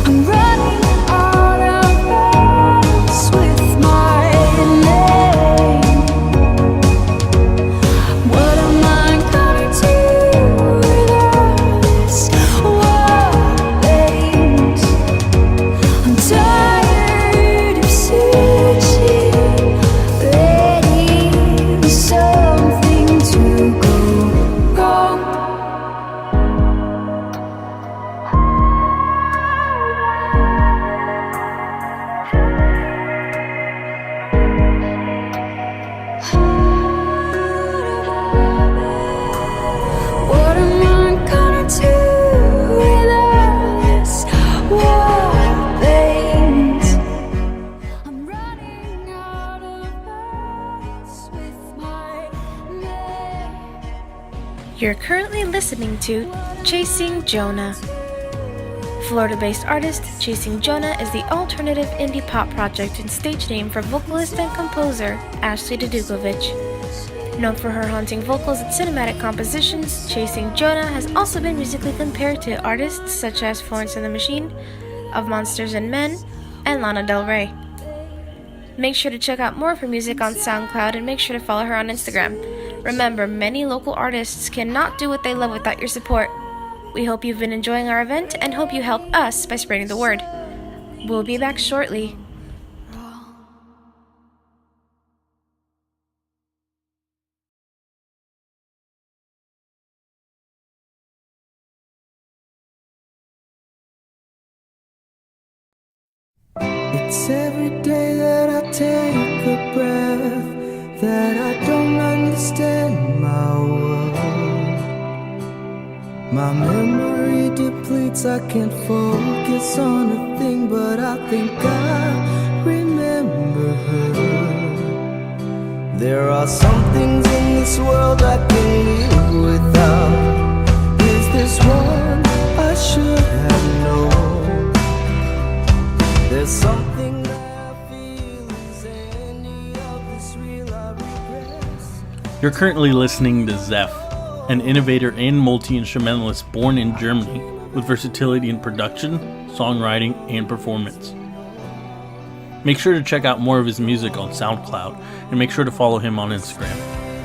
I'm running out of words with my name. What am I gonna do with this world? I'm tired of searching, ready for something to go wrong. What am I gonna do with this world? I'm running out of words with my name. You're currently listening to Chasing Jonah. Florida-based artist Chasing Jonah is the alternative indie pop project and stage name for vocalist and composer Ashley Dedukovich. Known for her haunting vocals and cinematic compositions, Chasing Jonah has also been musically compared to artists such as Florence and the Machine, Of Monsters and Men, and Lana Del Rey. Make sure to check out more of her music on SoundCloud and make sure to follow her on Instagram. Remember, many local artists cannot do what they love without your support. We hope you've been enjoying our event and hope you help us by spreading the word. We'll be back shortly. It's every day that I take a breath, that I don't understand my world. My memory depletes, I can't focus on a thing, but I think I remember her. There are some things in this world I can live without. Is this one I should have known? There's something that I feel. Is any of this real? I regress. You're currently listening to Zeph, an innovator and multi-instrumentalist born in Germany with versatility in production, songwriting, and performance. Make sure to check out more of his music on SoundCloud and make sure to follow him on Instagram.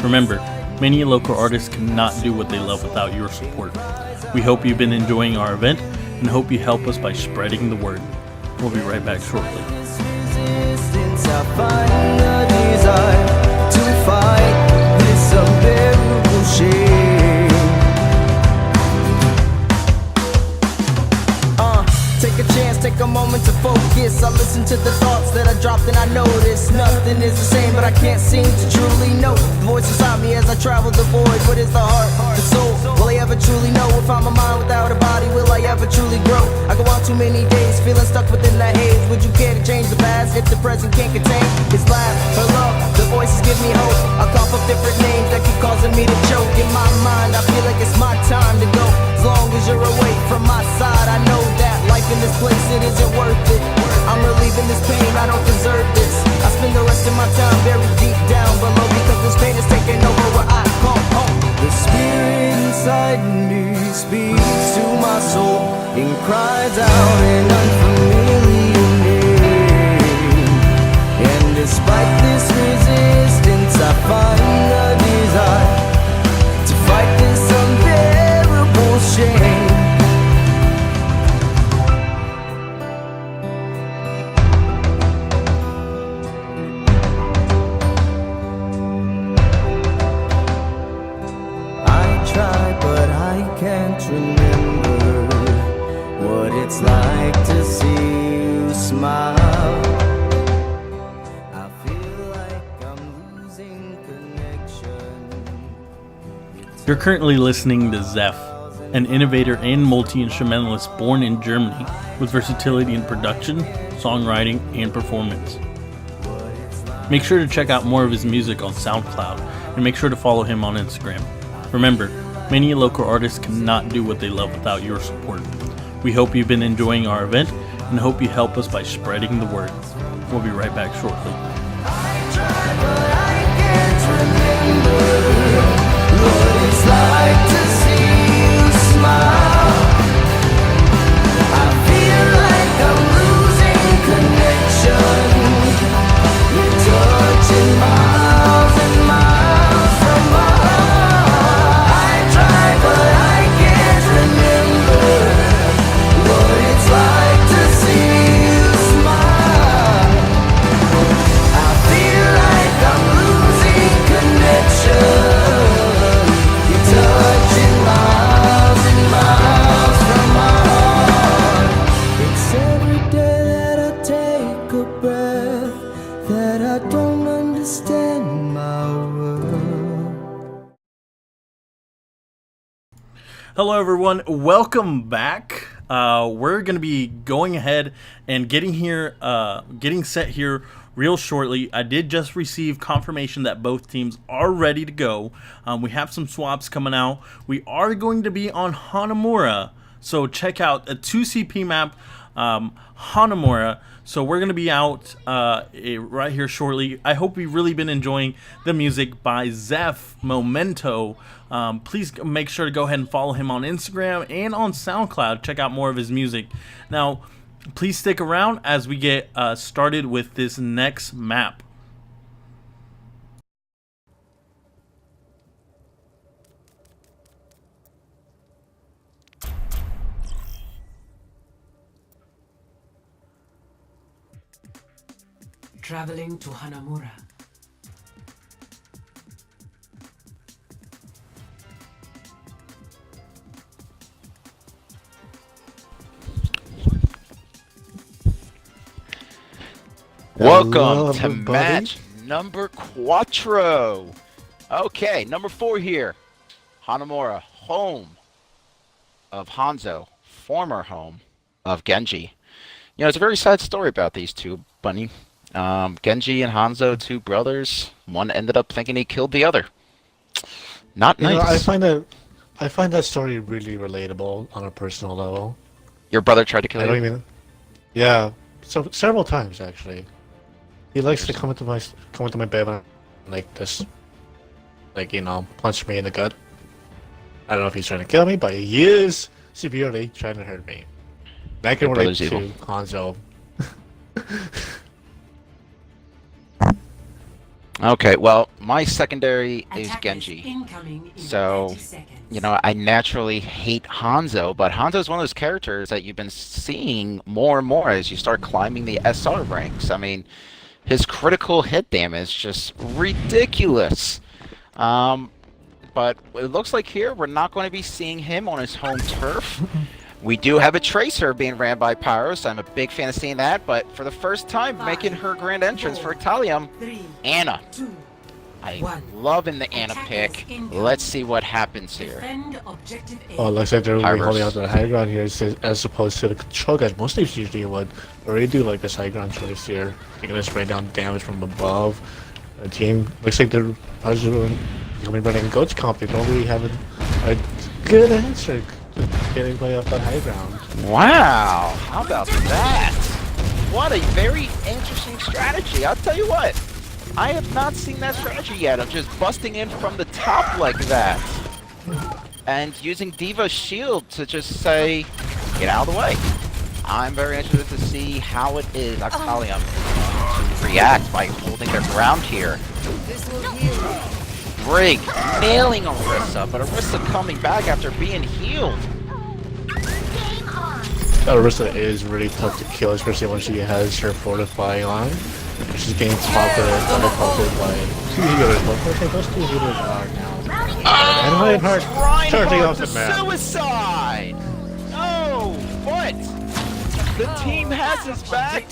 Remember, many local artists cannot do what they love without your support. We hope you've been enjoying our event and hope you help us by spreading the word. We'll be right back shortly. Resistance, I find the nothing is the same, but I can't seem to truly know. The voice inside me as I travel the void. What is the heart, the soul? Will I ever truly know? If I'm a mind without a body, will I ever truly grow? I go on too many days, feeling stuck within the haze. Would you care to change the past if the present can't contain his laugh, her love? The voices give me hope. I cough up different names that keep causing me to choke. In my mind, I feel like it's my time to go. As long as you're away from my side, I know that life in this place, it isn't worth it. I'm relieving this pain, I don't deserve this. I spend the rest of my time buried deep down below, because this pain is taking over what I call home. The spirit inside me speaks to my soul and cries out an unfamiliar name. And despite this resistance, I find a desire to fight this unbearable shame. But I can't remember what it's like to see you smile. I feel like I'm losing connection. You're currently listening to Zeph, an innovator and multi-instrumentalist born in Germany with versatility in production, songwriting, and performance. Make sure to check out more of his music on SoundCloud and make sure to follow him on Instagram. Remember, many local artists cannot do what they love without your support. We hope you've been enjoying our event and hope you help us by spreading the word. We'll be right back shortly. I try, but I can't remember what it's like to see you smile. I feel like I'm losing connection. You're touching miles and miles from my heart. I try, but I can't remember what it's like to see you smile. I feel like I'm losing connection. You're touching miles and miles from my heart. It's every day that I take a breath that I don't understand my world. Hello everyone, welcome back. We're going to be going ahead and getting set here real shortly. I did just receive confirmation that both teams are ready to go. We have some swaps coming out. We are going to be on Hanamura, so check out a 2CP map, Hanamura. So we're going to be out right here shortly. I hope you've really been enjoying the music by Zeph Momento. Please make sure to go ahead and follow him on Instagram and on SoundCloud. Check out more of his music. Now, please stick around as we get started with this next map. Traveling to Hanamura. Welcome Hello, to everybody. match number cuatro. Okay, number 4 here. Hanamura, home of Hanzo, former home of Genji. You know, it's a very sad story about these two, Bunny. Genji and Hanzo, two brothers. One ended up thinking he killed the other. Not You know, nice. I find that story really relatable on a personal level. Your brother tried to kill I don't you? even. Yeah, so several times actually. He likes to come into my bed and like this, like punch me in the gut. I don't know if he's trying to kill me, but he is severely trying to hurt me. I can Your relate brother's to evil. Hanzo. Okay, well, my secondary is Attackers Genji. incoming in So, 30 seconds. you know, I naturally hate Hanzo, but Hanzo's one of those characters that you've been seeing more and more as you start climbing the SR ranks. I mean, his critical hit damage is just ridiculous. But it looks like here we're not going to be seeing him on his home turf. We do have a Tracer being ran by Pyros. I'm a big fan of seeing that, but for the first time making her grand entrance for Italium, Anna. I'm loving the Anna pick. Let's see what happens here. Oh, looks like they're really Pyrus. holding on to the high ground here as opposed to the control guys. Most teams usually would already do like this high ground choice here. They're gonna spray down damage from above. The team looks like they're probably running a goats comp. They don't really have a good answer getting play up that high ground. Wow, how about that? What a very interesting strategy. I'll tell you what, I have not seen that strategy yet of just busting in from the top like that. And using Diva's shield to just say, get out of the way. I'm very interested to see how it is Actalium to react by holding their ground here. Brig nailing Orisa, but Orisa coming back after being healed. Orisa is really tough to kill, especially when she has her fortify on. She's getting teleported by 2 healers. But I think those 2 healers are now. And Reinhardt charging off the map. Suicide! No! What? The team has his back.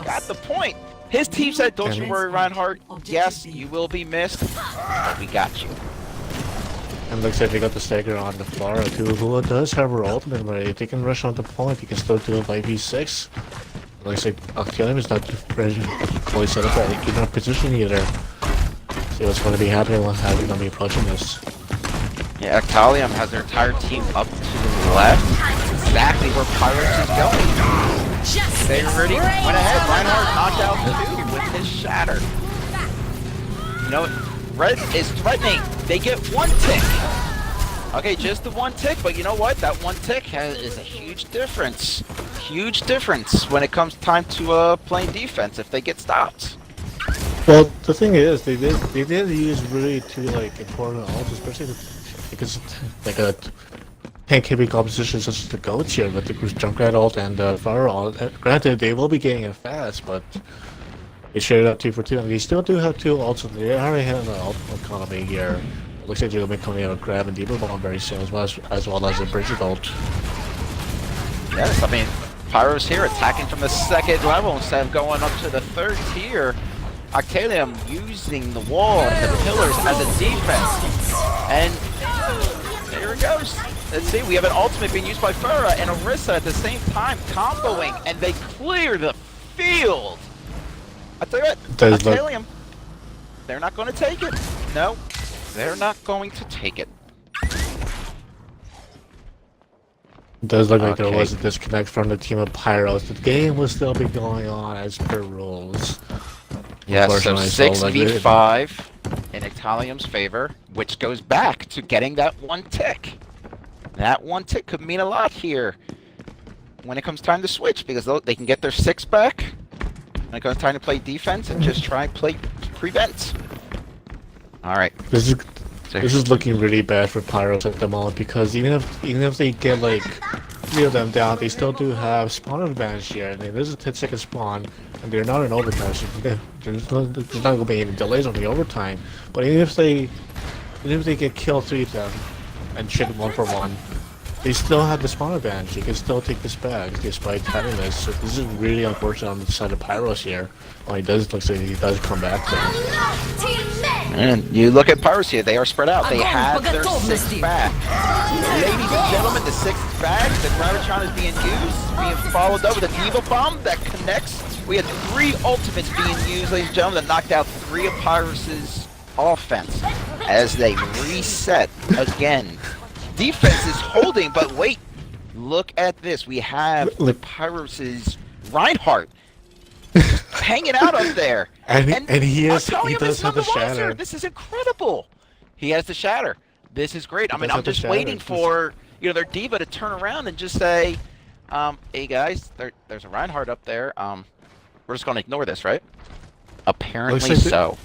Got the point. His team said, don't you worry, Reinhardt. Yes, you will be missed, but we got you. And looks like they got the stagger on the Flora too, who does have her ultimate ready. If they can rush on the point, he can still do a 5v6. Looks like Actalium is not fully set up right. Keep in position either. See what's going to be happening when having them be approaching this. Yeah, Actalium has their entire team up to the left. Exactly where Pyros is going. They already went ahead. Reinhardt knocked out 2 with his shatter. You know, Red is threatening. They get 1 tick. Okay, just the 1 tick, but you know what? That 1 tick is a huge difference. Huge difference when it comes time to playing defense if they get stopped. Well, the thing is, they did use really 2 like important ults, especially because like a heavy composition such as the goats here with the Junkrat ult and the Fire ult. Granted, they will be getting it fast, but they shared up 2 for 2, and they still do have 2 ults. They already have an ult economy here. It looks like they're going to be coming out of Grab and Deeper Bomb very soon, as well as the Bridget ult. Yes, I mean, Pyros here attacking from the 2nd level instead of going up to the 3rd tier. Actalium using the wall and the pillars as a defense. And there it goes. Let's see, we have an ultimate being used by Farah and Orisa at the same time, comboing, and they clear the field. I tell you what, Actalium, they're not going to take it. No, they're not going to take it. It does look like there was a disconnect from the team of Pyros. The game will still be going on as per rules. Yes, so 6v5 in Actalium's favor, which goes back to getting that 1 tick. That 1 tick could mean a lot here when it comes time to switch, because they can get their 6 back when it comes time to play defense and just try and play prevent. Alright. This is looking really bad for Pyros at the moment, because even if they get like 3 of them down, they still do have spawn advantage here. And there's a 10-second spawn, and they're not in overtime, so there's not going to be any delays on the overtime. But even if they get killed 3 of them and chicken 1 for 1, they still have the spawn advantage. They can still take this back despite having this. So this is really unfortunate on the side of Pyros here. Well, looks like he does come back though. And you look at Pyros here, they are spread out. They have their 6 back. Ladies and gentlemen, the 6th back, the Gravitron is being used, being followed up with a Diva Bomb that connects. We had 3 ultimates being used, ladies and gentlemen, that knocked out 3 of Pyros' offense as they reset again. Defense is holding, but wait, look at this. We have the Pyros' Reinhardt hanging out up there. And he does have the shatter. This is incredible. He has the shatter. This is great. I mean, I'm just waiting for their diva to turn around and just say, hey guys, there's a Reinhardt up there. We're just gonna ignore this, right? Apparently so.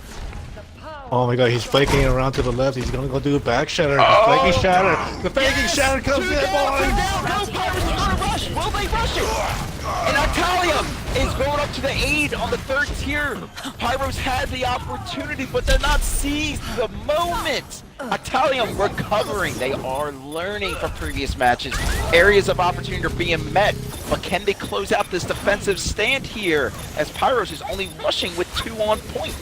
Oh my god, he's flanking around to the left. He's gonna go do a back shatter. Flanking shatter. The flanking shatter comes in, boys. Will they rush it? And Actalium is going up to the aid on the third tier. Pyros had the opportunity, but they're not seized the moment. Italian recovering. They are learning from previous matches. Areas of opportunity are being met, but can they close out this defensive stand here as Pyros is only rushing with 2 on point?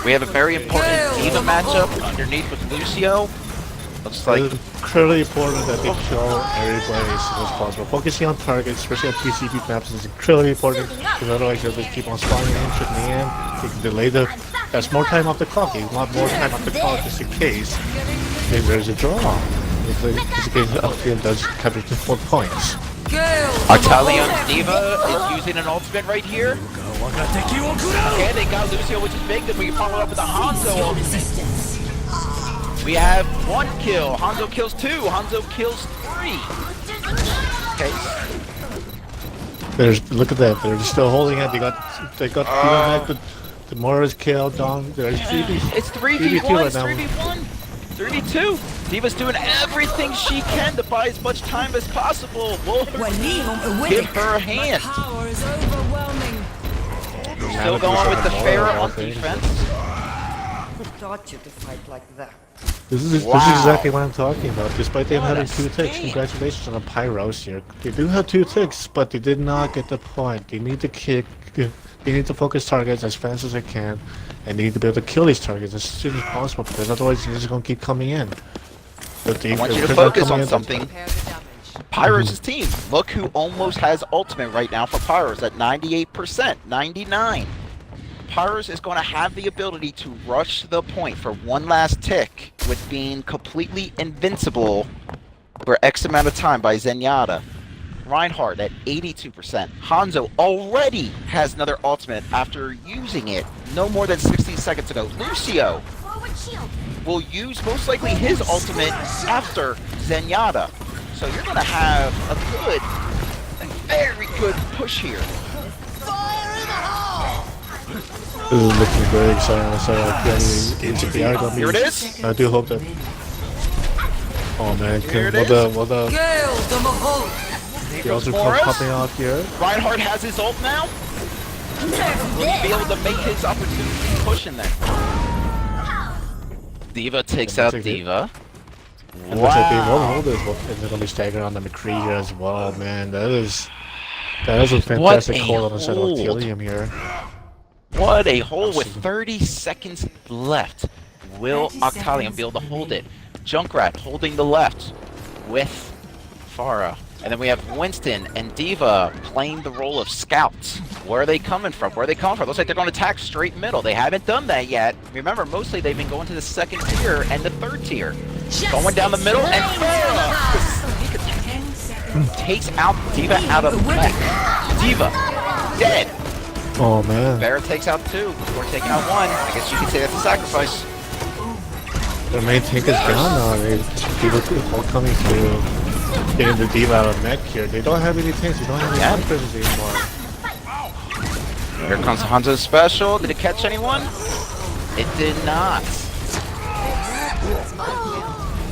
We have a very important D.Va matchup underneath with Lucio. Looks like It's incredibly important that they kill everybody as soon as possible. Focusing on targets, especially on PCB maps, is incredibly important because otherwise they'll just keep on spawning in, chipping in. They can delay the. That's more time off the clock. You want more time off the clock just in case there's a draw. Just in case Alphian does capture 4 points. Italian's D.Va is using an ultimate right here. Okay, they got Lucio, which is big. Then we follow up with a Hanzo ultimate. We have 1 kill. Hanzo kills 2. Hanzo kills 3. Okay. Look at that. They're still holding it. They got the Morris kill down. There's 3v. It's 3v1. It's 3v1. 3v2. D.Va's doing everything she can to buy as much time as possible. We'll give her a hand. Power is overwhelming. Still going with the Pharah on defense. Who taught you to fight like that? This is exactly what I'm talking about. Despite them having 2 ticks, congratulations on the Pyros here. They do have 2 ticks, but they did not get the point. They need to kick. They need to focus targets as fast as they can, and they need to be able to kill these targets as soon as possible because otherwise they're just going to keep coming in. But I want you to focus on something. Pyros' team. Look who almost has ultimate right now for Pyros at 98%, 99. Pyros is going to have the ability to rush the point for 1 last tick with being completely invincible for X amount of time by Zenyatta. Reinhardt at 82%. Hanzo already has another ultimate after using it no more than 60 seconds ago. Lucio will use most likely his ultimate after Zenyatta. So you're going to have a very good push here. This is looking very exciting. Here it is. I do hope that. Oh man, Here it will the ultra come popping out here? Reinhardt has his ult now. Will he be able to make his opportunity push in there? D.Va takes out D.Va. And looks like they won't hold it, and they're gonna be staggering on the McCree here as well, man. That is a fantastic hold on the side of Artelium here. What a hole with 30 seconds left. Will Octalion be able to hold it? Junkrat holding the left with Pharah. And then we have Winston and D.Va playing the role of scouts. Where are they coming from? Where are they coming from? Looks like they're going to attack straight middle. They haven't done that yet. Remember, mostly they've been going to the 2nd tier and the 3rd tier. Going down the middle, and Pharah takes out D.Va out of the mech. D.Va dead. Oh man. Valor takes out 2 before taking out 1. I guess you could say that's a sacrifice. Their main tank is down now. People all coming through. Getting the D.Va out of mech here. They don't have any tanks. They don't have any presence anymore. Here comes Hanzo's special. Did it catch anyone? It did not.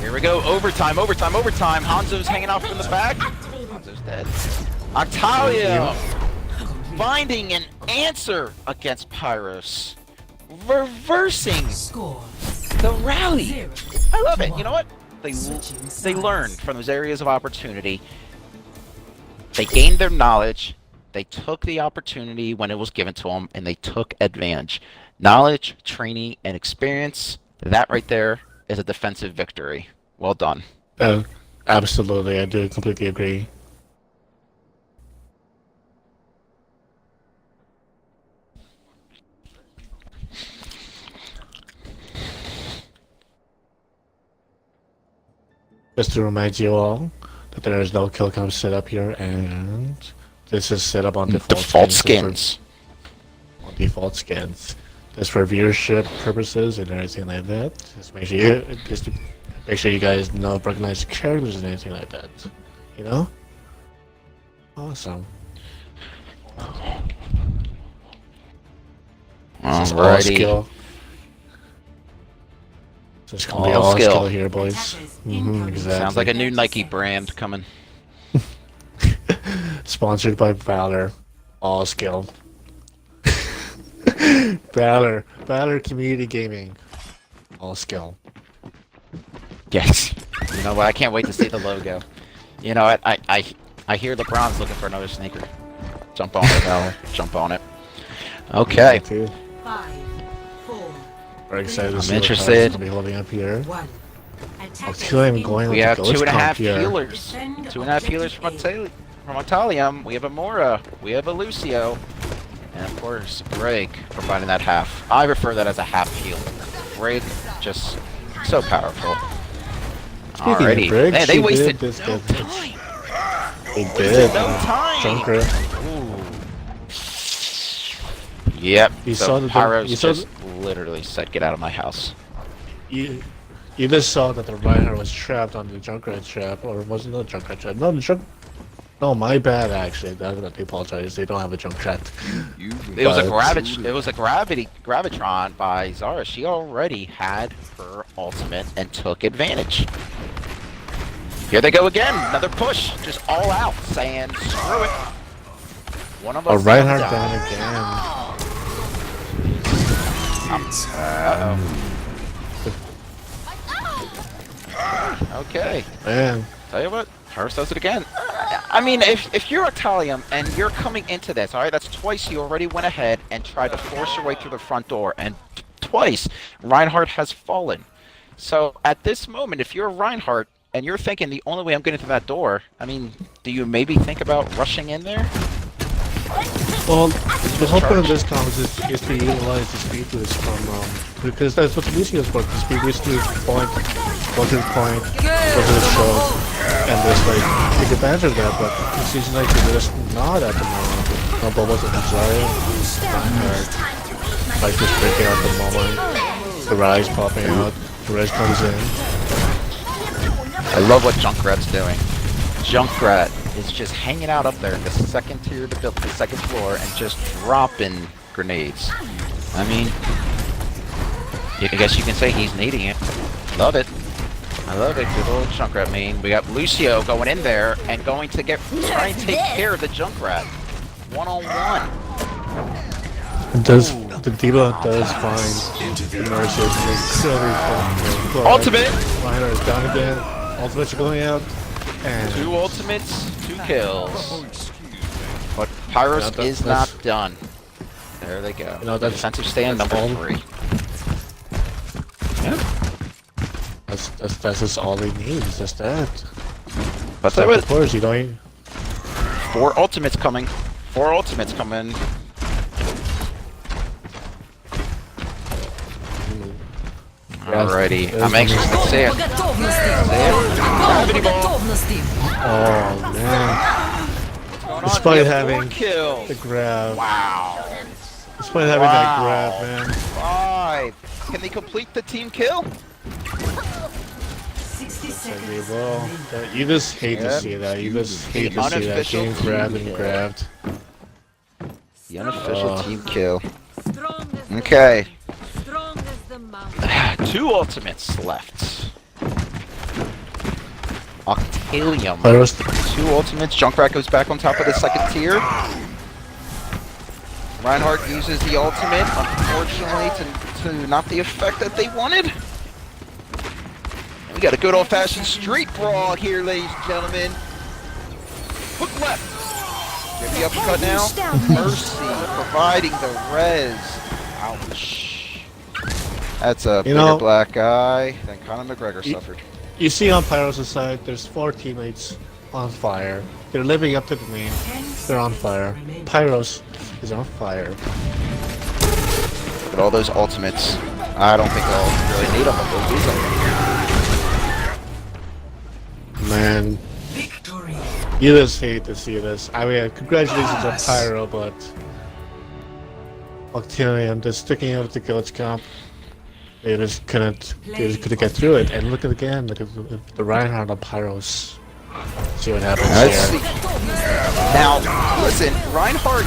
Here we go. Overtime. Hanzo's hanging out from the back. Hanzo's dead. Octavio finding an answer against Pyros. Reversing the rally. I love it. You know what? They learned from those areas of opportunity. They gained their knowledge. They took the opportunity when it was given to them, and they took advantage. Knowledge, training, and experience, that right there is a defensive victory. Well done. Absolutely, I do completely agree. Just to remind you all that there is no kill cam set up here, and this is set up on default skins. On default skins. Just for viewership purposes and everything like that. Just make sure you guys know, recognize the characters and anything like that. You know? Awesome. Alrighty. It's gonna be all skill here, boys. Exactly. Sounds like a new Nike brand coming. Sponsored by Valor. All skill. Valor Community Gaming. All skill. Yes. You know what? I can't wait to see the logo. You know what? I hear LeBron's looking for another sneaker. Jump on it, Valor. Jump on it. Okay. Too. 5, 4, Very excited to I'm see interested. what I'll be holding up here. 1. I'll Attackers kill him going We with have the ghost 2.5 comp here. healers. 2.5 healers from Italium. We have a Mora. We have a Lucio. And of course, Greg providing that half. I refer that as a half heal. Greg, just so powerful. Speaking Alrighty. of Greg, Man, they she wasted did this no good. time. They Wasted did. no time. Junker. Yep. You so saw the- Pyros you saw just literally said, "Get out of my house." You just saw that the Reinhardt was trapped on the Junkrat trap, or was it not Junkrat trap? No, the Junk. No, my bad actually. I apologize. They don't have a Junkrat. It was a gravitron by Zara. She already had her ultimate and took advantage. Here they go again. Another push. Just all out, saying screw it. One of A us. Reinhardt is down again. Okay. Man, Tell you what, Harris does it again. I mean, if you're Italium and you're coming into this, alright, that's twice you already went ahead and tried to force your way through the front door, and twice Reinhardt has fallen. So at this moment, if you're Reinhardt and you're thinking the only way I'm getting through that door, I mean, do you maybe think about rushing in there? well, the whole point of this comp is to utilize the speed boost from because that's what the Lucio's for. The speed boost to point, go to the point, go to the show, and just like take advantage of that. But it seems like they're just not at the moment. No bubbles and Zarya, Reinhardt, like just breaking out the moment. The Rise popping out, the Rise comes in. I love what Junkrat's doing. Junkrat is just hanging out up there in the second tier of the building, the second floor, and just dropping grenades. I mean, I guess you can say he's needing it. Love it. I love it. Good old Junkrat main. We got Lucio going in there and going to try and take care of the Junkrat. One-on-one. The D.Va does find immersive and incredibly fun. Ultimate! Reinhardt is down again. Ultimates are going out. And 2 ultimates, 2 kills. But Pyros is not done. There they go. You know, that's- Defensive stand that's number all. 3. Yeah. that's just all they need. It's just that. But Like, there of course, you don't. 4 ultimates coming. 4 ultimates coming. Alrighty, I'm anxious to see it. Gravity ball. Oh man! Despite having the grab, Wow. despite having that grab, man. 5. Can they complete the team kill? 60 Like, seconds. well, you just hate to see that. You just hate to see that Unofficial getting team grabbed and kill. grabbed. The unofficial Oh. team kill. Okay. 2 ultimates left. Octalium. Pyros, 2 ultimates. Junkrat goes back on top of the second tier. Reinhardt uses the ultimate, unfortunately, to not the effect that they wanted. And we got a good old-fashioned street brawl here, ladies and gentlemen. Hook left. Get the uppercut now. Mercy providing the res. Ouch. That's a You bigger know- black guy than Conor McGregor suffered. you see on Pyros' side, there's 4 teammates on fire. They're living up to the name. They're on fire. Pyros is on fire. But all those ultimates, I don't think they'll really need them, but they'll use them. Man, Victory. you just hate to see this. I mean, congratulations on Pyro, but Octalium just sticking out with the Ghost comp. They just couldn't get through it. And look at again, look at the Reinhardt on Pyros. See what happens Let's here. see. Now, listen, Reinhardt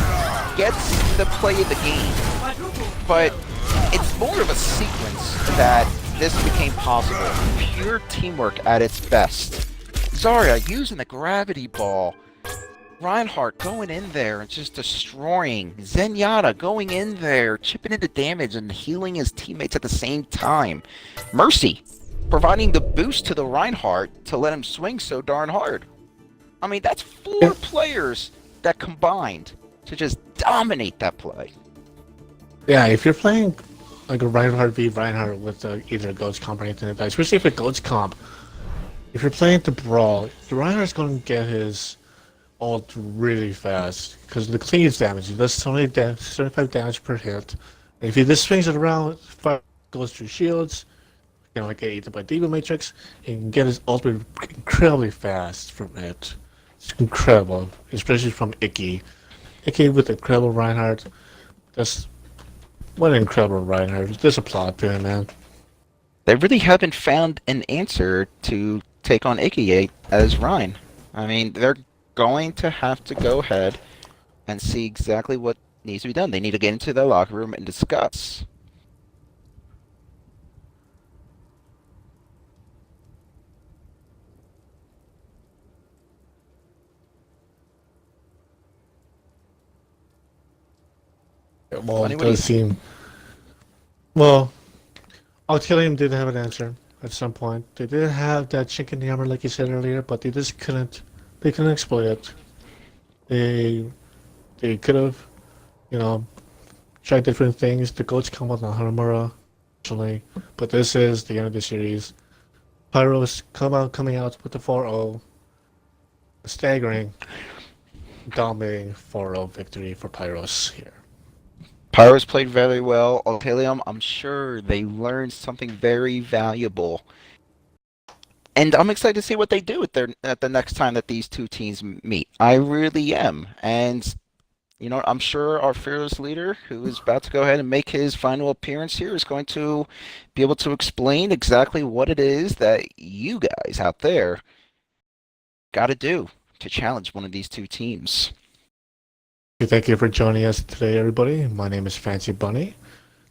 gets the play of the game, but it's more of a sequence that this became possible. Pure teamwork at its best. Zarya using the gravity ball Reinhardt going in there and just destroying. Zenyatta going in there, chipping into damage and healing his teammates at the same time. Mercy providing the boost to the Reinhardt to let him swing so darn hard. I mean, that's Yeah, 4 players that combined to just dominate that play. yeah, if you're playing like a Reinhardt v Reinhardt with either a Ghost comp or anything like that, especially if a Ghost comp, if you're playing the Brawl, the Reinhardt's going to get his ult really fast because the cleave damage, he does 75 damage per hit. And if he just swings it around, fire goes through shields, like get eaten by Diva Matrix, he can get his ultimate incredibly fast from it. It's incredible, especially from Icky. Icky with incredible Reinhardt. That's what an incredible Reinhardt. Just applaud to him, man. They really haven't found an answer to take on Ikiate as Rein. I mean, they're going to have to go ahead and see exactly what needs to be done. They need to get into their locker room and discuss. Well, Funny, it what do you does seem. Well, Octillium did have an answer at some point. They did have that chicken hammer, like you said earlier, but they just couldn't. They couldn't exploit it. They they could have, you know, tried different things. The goats come out on Hanamura, actually, but this is the end of the series. Pyros coming out with the 4-0, staggering, dominating 4-0 victory for Pyros here. Pyros played very well. Altelium, I'm sure they learned something very valuable. And I'm excited to see what they do at the next time that these two teams meet. I really am. And, you know, I'm sure our fearless leader, who is about to go ahead and make his final appearance here, is going to be able to explain exactly what it is that you guys out there got to do to challenge one of these two teams. Thank you for joining us today, everybody. My name is Fancy Bunny.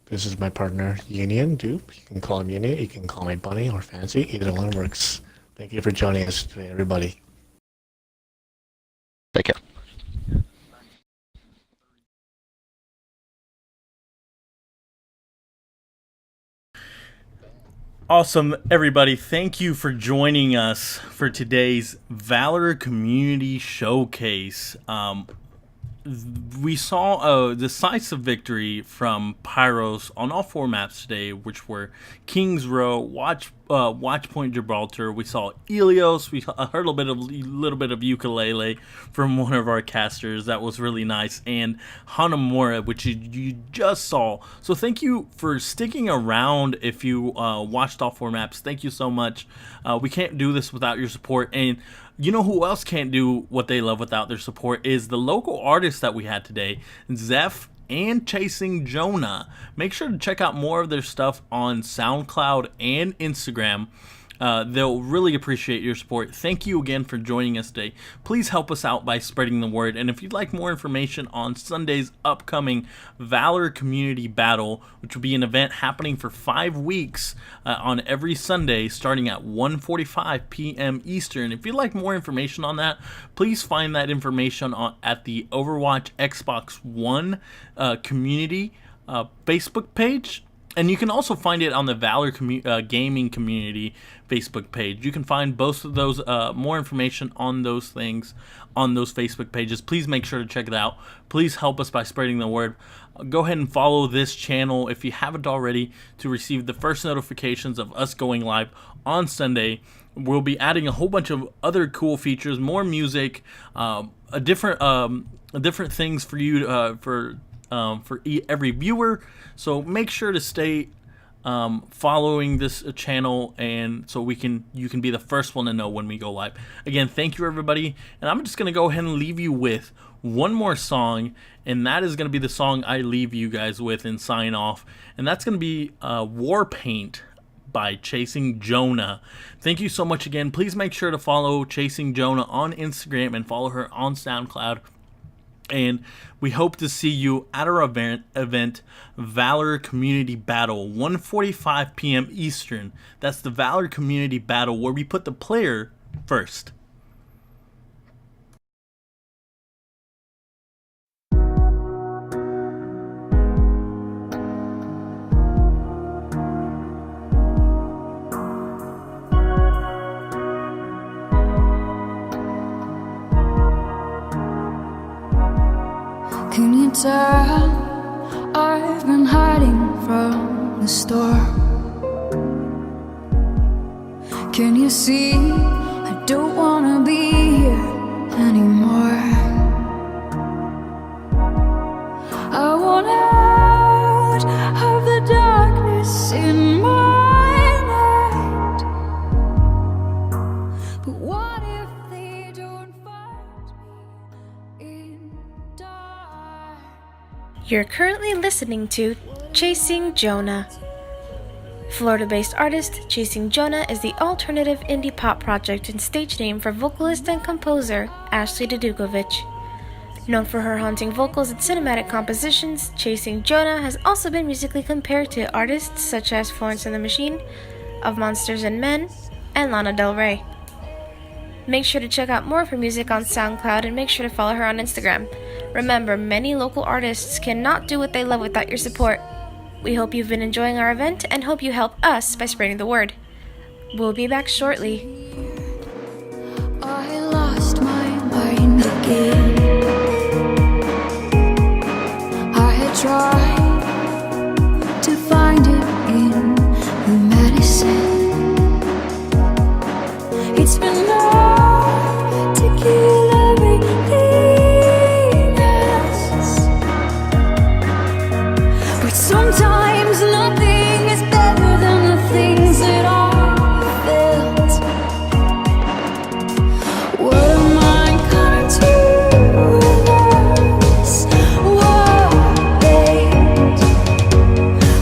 This is my partner, Union Dupe. You can call him Union, you can call me Bunny or Fancy. Either one works. Thank you for joining us today, everybody. Take care. Awesome, everybody. Thank you for joining us for today's Valor Community Showcase. We saw a decisive victory from Pyros on all 4 maps today, which were Kings Row, Watch Point Gibraltar. We saw Ilios. We heard a little bit of ukulele from one of our casters. That was really nice, and Hanamura, which you just saw. So thank you for sticking around. If you watched all 4 maps, thank you so much. We can't do this without your support, and you know who else can't do what they love without their support is the local artists that we had today, Zeph and Chasing Jonah. Make sure to check out more of their stuff on SoundCloud and Instagram. They'll really appreciate your support. Thank you again for joining us today. Please help us out by spreading the word. And if you'd like more information on Sunday's upcoming Valor Community Battle, which will be an event happening for 5 weeks on every Sunday starting at 1:45 p.m. Eastern. If you'd like more information on that, please find that information at the Overwatch Xbox One community Facebook page. And you can also find it on the Valor Gaming Community Facebook page. You can find both of those, more information on those things on those Facebook pages. Please make sure to check it out. Please help us by spreading the word. Go ahead and follow this channel if you haven't already to receive the first notifications of us going live on Sunday. We'll be adding a whole bunch of other cool features, more music, different things for you for every viewer. So make sure to stay following this channel, and so you can be the first one to know when we go live. Again, thank you everybody, and I'm just gonna go ahead and leave you with one more song, and that is gonna be the song I leave you guys with and sign off, and that's gonna be War Paint by Chasing Jonah. Thank you so much again. Please make sure to follow Chasing Jonah on Instagram and follow her on SoundCloud. And we hope to see you at our event Valor Community Battle, 1:45 p.m. Eastern. That's the Valor Community Battle where we put the player first. tell I've been hiding from the storm. Can you see I don't wanna be here anymore? I want out of the darkness in my mind. But what if they don't find me in dark? You're currently listening to Chasing Jonah. Florida-based artist Chasing Jonah is the alternative indie pop project and stage name for vocalist and composer Ashley Dedukovich. Known for her haunting vocals and cinematic compositions, Chasing Jonah has also been musically compared to artists such as Florence and the Machine, Of Monsters and Men, and Lana Del Rey. Make sure to check out more of her music on SoundCloud and make sure to follow her on Instagram. Remember, many local artists cannot do what they love without your support. We hope you've been enjoying our event and hope you help us by spreading the word. We'll be back shortly. I lost my mind again. I had tried to find it in the medicine. It's been enough to kill everything else. But sometimes nothing is better than the things that I felt. What am I gonna do with this world, babe?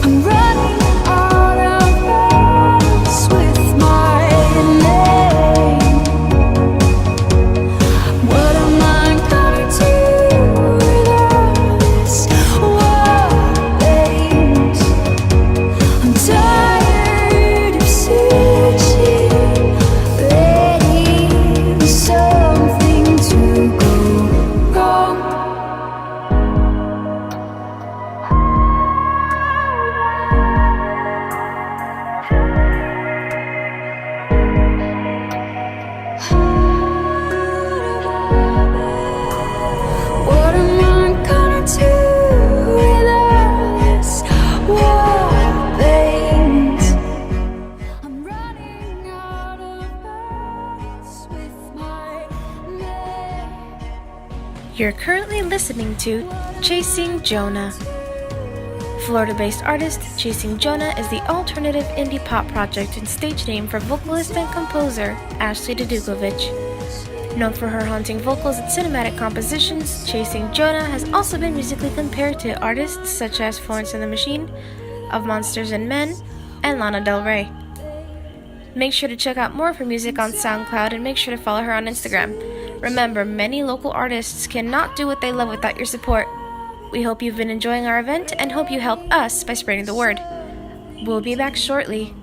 I'm running out of words with my name. What am I gonna do with this world, babe? I'm tired of searching, ready for something to go wrong. What am I gonna do with this world, babe? I'm running out of words with my name. You're currently listening to Chasing Jonah. Florida-based artist Chasing Jonah is the alternative indie pop project and stage name for vocalist and composer Ashley Dedukovich. Known for her haunting vocals and cinematic compositions, Chasing Jonah has also been musically compared to artists such as Florence and the Machine, Of Monsters and Men, and Lana Del Rey. Make sure to check out more of her music on SoundCloud and make sure to follow her on Instagram. Remember, many local artists cannot do what they love without your support. We hope you've been enjoying our event and hope you help us by spreading the word. We'll be back shortly.